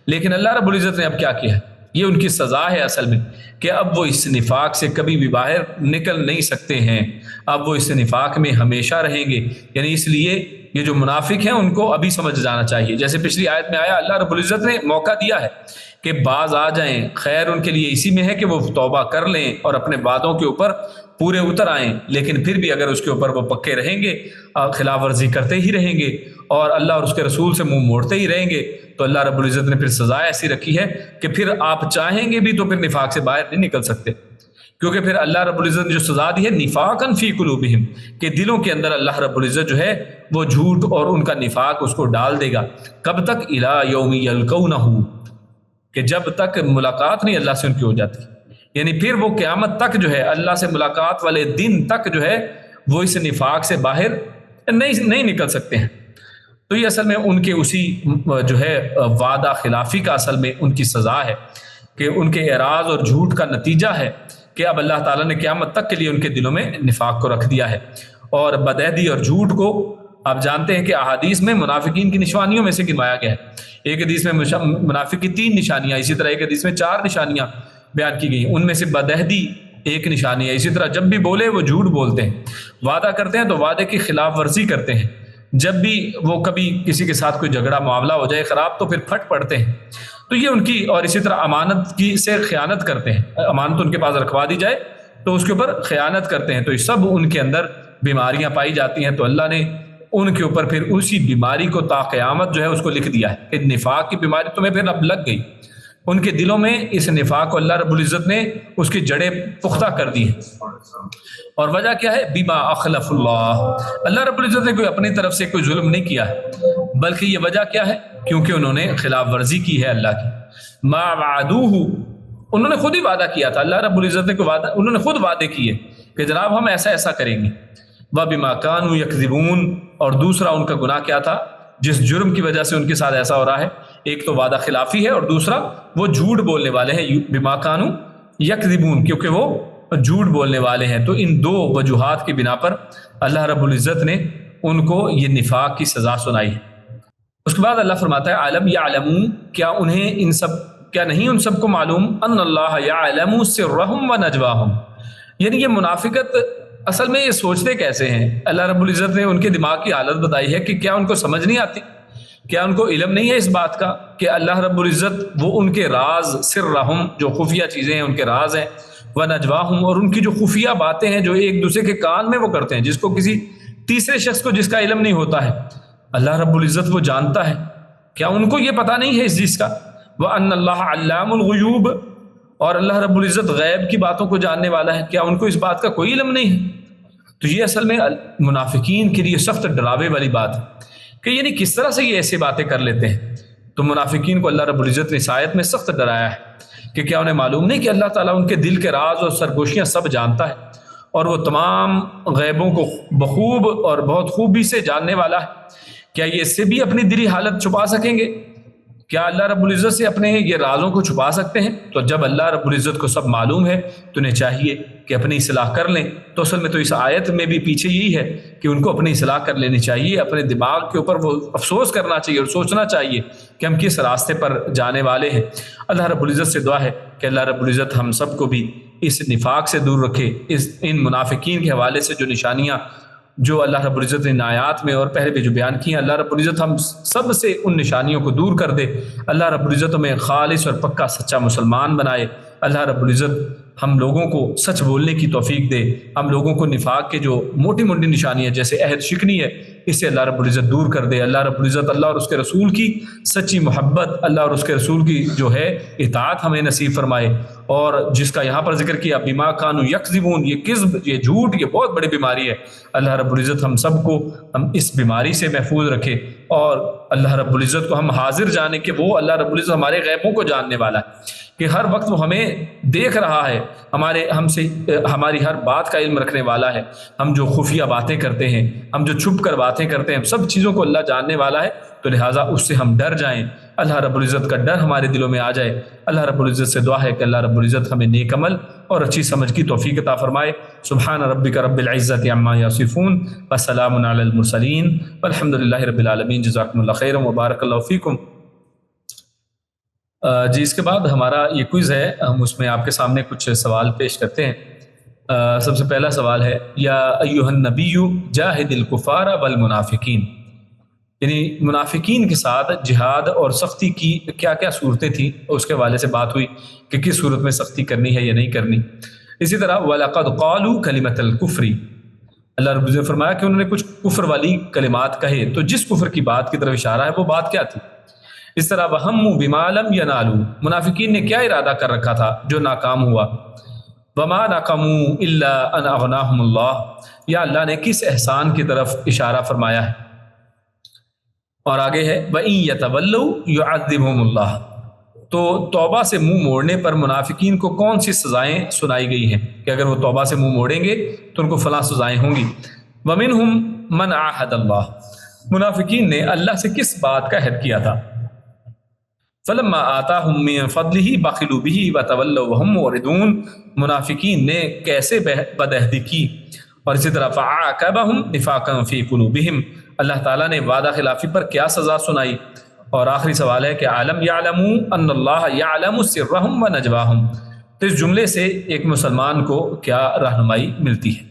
لیکن اللہ رب العزت نے اب کیا کیا ہے، یہ ان کی سزا ہے اصل میں کہ اب وہ اس نفاق سے کبھی بھی باہر نکل نہیں سکتے ہیں، اب وہ اس نفاق میں ہمیشہ رہیں گے، یعنی اس لیے یہ جو منافق ہیں ان کو ابھی سمجھ جانا چاہیے، جیسے پچھلی آیت میں آیا اللہ رب العزت نے موقع دیا ہے کہ باز آ جائیں، خیر ان کے لیے اسی میں ہے کہ وہ توبہ کر لیں اور اپنے وعدوں کے اوپر پورے اتر آئیں، لیکن پھر بھی اگر اس کے اوپر وہ پکے رہیں گے، خلاف ورزی کرتے ہی رہیں گے اور اللہ اور اس کے رسول سے منہ موڑتے ہی رہیں گے، تو اللہ رب العزت نے پھر سزا ایسی رکھی ہے کہ پھر آپ چاہیں گے بھی تو پھر نفاق سے باہر نہیں نکل سکتے، کیونکہ پھر اللہ رب العزت نے جو سزا دی ہے نفاقاً فی قلوبہم، کہ دلوں کے اندر اللہ رب العزت جو ہے وہ جھوٹ اور ان کا نفاق اس کو ڈال دے گا، کب تک، الی یوم یلقونہ، کہ جب تک ملاقات نہیں اللہ سے ان کی ہو جاتی، یعنی پھر وہ قیامت تک جو ہے اللہ سے ملاقات والے دن تک جو ہے وہ اس نفاق سے باہر نہیں نکل سکتے ہیں۔ تو یہ اصل میں ان کے اسی جو ہے وعدہ خلافی کا اصل میں ان کی سزا ہے کہ ان کے اعراض اور جھوٹ کا نتیجہ ہے کہ اب اللہ تعالیٰ نے قیامت تک کے لیے ان کے دلوں میں نفاق کو رکھ دیا ہے، اور بدعہدی اور جھوٹ کو آپ جانتے ہیں کہ احادیث میں منافقین کی نشانیوں میں سے گنوایا گیا ہے، ایک حدیث میں منافق کی 3 نشانیاں، اسی طرح ایک حدیث میں 4 نشانیاں بیان کی گئی، ان میں سے بدعہدی ایک نشانی ہے، اسی طرح جب بھی بولے وہ جھوٹ بولتے ہیں، وعدہ کرتے ہیں تو وعدے کی خلاف ورزی کرتے ہیں، جب بھی وہ کبھی کسی کے ساتھ کوئی جھگڑا معاملہ ہو جائے خراب تو پھر پھٹ پڑتے ہیں، تو یہ ان کی، اور اسی طرح امانت کی سے خیانت کرتے ہیں، امانت ان کے پاس رکھوا دی جائے تو اس کے اوپر خیانت کرتے ہیں، تو یہ سب ان کے اندر بیماریاں پائی جاتی ہیں، تو اللہ نے ان کے اوپر پھر اسی بیماری کو تا قیامت جو ہے اس کو لکھ دیا ہے کہ نفاق کی بیماری تمہیں پھر اب لگ گئی، ان کے دلوں میں اس نفاق کو اللہ رب العزت نے اس کی جڑیں پختہ کر دی ہیں، اور وجہ کیا ہے، بما اخلف اللہ رب العزت نے کوئی اپنی طرف سے کوئی ظلم نہیں کیا ہے، بلکہ یہ وجہ کیا ہے، کیونکہ انہوں نے خلاف ورزی کی ہے اللہ کی، ما وعدوہ، انہوں نے خود ہی وعدہ کیا تھا، اللہ رب العزت نے کوئی وعدہ، انہوں نے خود وعدے کیے کہ جناب ہم ایسا ایسا کریں گے، وَبِمَا كَانُوا يَكْذِبُونَ، اور دوسرا ان کا گناہ کیا تھا جس جرم کی وجہ سے ان کے ساتھ ایسا ہو رہا ہے؟ ایک تو وعدہ خلافی ہے، اور دوسرا وہ جھوٹ بولنے والے ہیں، بِمَا كَانُوا يَكْذِبُونَ، کیونکہ وہ جھوٹ بولنے والے ہیں۔ تو ان دو وجوہات کی بنا پر اللہ رب العزت نے ان کو یہ نفاق کی سزا سنائی ہے۔ اس کے بعد اللہ فرماتا ہے عالم یعلمون، کیا نہیں ان سب کو معلوم، ان اللہ یعلم سرہم و نجواہم، یعنی یہ منافقت اصل میں یہ سوچتے کیسے ہیں؟ اللہ رب العزت نے ان کے دماغ کی حالت بتائی ہے کہ کیا ان کو سمجھ نہیں آتی؟ کیا ان کو علم نہیں ہے اس بات کا کہ اللہ رب العزت وہ ان کے راز، سرہم جو خفیہ چیزیں ہیں ان کے راز ہیں، و نجواہم اور ان کی جو خفیہ باتیں ہیں جو ایک دوسرے کے کان میں وہ کرتے ہیں، جس کو کسی تیسرے شخص کو جس کا علم نہیں ہوتا ہے، اللہ رب العزت وہ جانتا ہے۔ کیا ان کو یہ پتہ نہیں ہے اس چیز کا؟ وَأَنَّ اللَّهَ عَلَّامُ الْغُيُوبِ، اور اللہ رب العزت غیب کی باتوں کو جاننے والا ہے، کیا ان کو اس بات کا کوئی علم نہیں ہے؟ تو یہ اصل میں منافقین کے لیے سخت ڈراوے والی بات ہے کہ یعنی کس طرح سے یہ ایسے باتیں کر لیتے ہیں۔ تو منافقین کو اللہ رب العزت نے اس آیت میں سخت ڈرایا ہے کہ کیا انہیں معلوم نہیں کہ اللہ تعالیٰ ان کے دل کے راز اور سرگوشیاں سب جانتا ہے، اور وہ تمام غیبوں کو بخوب اور بہت خوبی سے جاننے والا ہے۔ کیا یہ اس سے بھی اپنی دلی حالت چھپا سکیں گے؟ کیا اللہ رب العزت سے اپنے یہ رازوں کو چھپا سکتے ہیں؟ تو جب اللہ رب العزت کو سب معلوم ہے تو انہیں چاہیے کہ اپنی اصلاح کر لیں۔ تو اصل میں تو اس آیت میں بھی پیچھے یہی ہے کہ ان کو اپنی اصلاح کر لینی چاہیے، اپنے دماغ کے اوپر وہ افسوس کرنا چاہیے اور سوچنا چاہیے کہ ہم کس راستے پر جانے والے ہیں۔ اللہ رب العزت سے دعا ہے کہ اللہ رب العزت ہم سب کو بھی اس نفاق سے دور رکھے، ان منافقین کے حوالے سے جو نشانیاں جو اللہ رب العزت نے آیات میں اور پہلے بھی جو بیان کی ہیں، اللہ رب العزت ہم سب سے ان نشانیوں کو دور کر دے۔ اللہ رب العزت ہمیں خالص اور پکا سچا مسلمان بنائے۔ اللہ رب العزت ہم لوگوں کو سچ بولنے کی توفیق دے، ہم لوگوں کو نفاق کے جو موٹی موٹی نشانیاں جیسے عہد شکنی ہے اس سے اللہ رب العزت دور کر دے۔ اللہ رب العزت اللہ اور اس کے رسول کی سچی محبت، اللہ اور اس کے رسول کی جو ہے اطاعت ہمیں نصیب فرمائے، اور جس کا یہاں پر ذکر کیا بما کانوا یکذبون، یہ کذب، یہ جھوٹ، یہ بہت بڑی بیماری ہے۔ اللہ رب العزت ہم سب کو اس بیماری سے محفوظ رکھے، اور اللہ رب العزت کو ہم حاضر جانے کہ وہ اللہ رب العزت ہمارے غیبوں کو جاننے والا ہے، کہ ہر وقت وہ ہمیں دیکھ رہا ہے، ہماری ہر بات کا علم رکھنے والا ہے۔ ہم جو خفیہ باتیں کرتے ہیں، ہم جو چھپ کر باتیں کرتے ہیں، سب چیزوں کو اللہ جاننے والا ہے، تو لہٰذا اس سے ہم ڈر جائیں، اللہ رب العزت کا ڈر ہمارے دلوں میں آ جائے۔ اللہ رب العزت سے دعا ہے کہ اللہ رب العزت ہمیں نیک عمل اور اچھی سمجھ کی توفیق عطا فرمائے۔ سبحان ربک رب العزت عما یصفون وسلام علی المرسلین والحمد للہ رب العالمین۔ جزاکم اللہ خیرا وبارک اللہ فیکم۔ جی اس کے بعد ہمارا یہ کوئز ہے، ہم اس میں آپ کے سامنے کچھ سوال پیش کرتے ہیں۔ سب سے پہلا سوال ہے یا ایھا النبی جاہد الکفار والمنافقین، یعنی منافقین کے ساتھ جہاد اور سختی کی کیا کیا صورتیں تھیں، اس کے حوالے سے بات ہوئی کہ کس صورت میں سختی کرنی ہے یا نہیں کرنی۔ اسی طرح وَلَقَدْ قَالُوا كَلِمَةَ الْكُفْرِ، اللہ رب العزت نے فرمایا کہ انہوں نے کچھ کفر والی کلمات کہے، تو جس کفر کی بات کی طرف اشارہ ہے وہ بات کیا تھی؟ اس طرح وَهَمُّوا بِمَا لَمْ يَنَالُوا، منافقین نے کیا ارادہ کر رکھا تھا جو ناکام ہوا۔ وَمَا نَقَمُوا إِلَّا أَنْ أَغْنَاهُمُ اللَّهُ، یا اللہ نے کس احسان کی طرف اشارہ فرمایا ہے۔ اور آگے ہے وَإِن يَتَوَلَّوْا يُعَذِّبْهُمُ اللَّهُ، تو توبہ سے منہ موڑنے پر منافقین کو کون سی سزائیں سنائی گئی ہیں کہ اگر وہ توبہ سے منہ موڑیں گے تو ان کو فلاں سزائیں ہوں گی۔ وَمِنْهُمْ مَنْ عَاهَدَ اللَّهُ، منافقین نے اللہ سے کس بات کا عہد کیا تھا؟ فَلَمَّا آتَاهُم مِّن فَضْلِهِ بَخِلُوا بِهِ وَتَوَلَّوْا وَهُمْ مُعْرِضُونَ، منافقین نے کیسے بدعہدی کی۔ اور اسی طرح فَعَاقَبَهُمْ نِفَاقًا فِي قُلُوبِهِمْ، اللہ تعالیٰ نے وعدہ خلافی پر کیا سزا سنائی۔ اور آخری سوال ہے کہ عالم یعلموا ان اللہ یعلم سرہم و نجواہم، تو اس جملے سے ایک مسلمان کو کیا رہنمائی ملتی ہے؟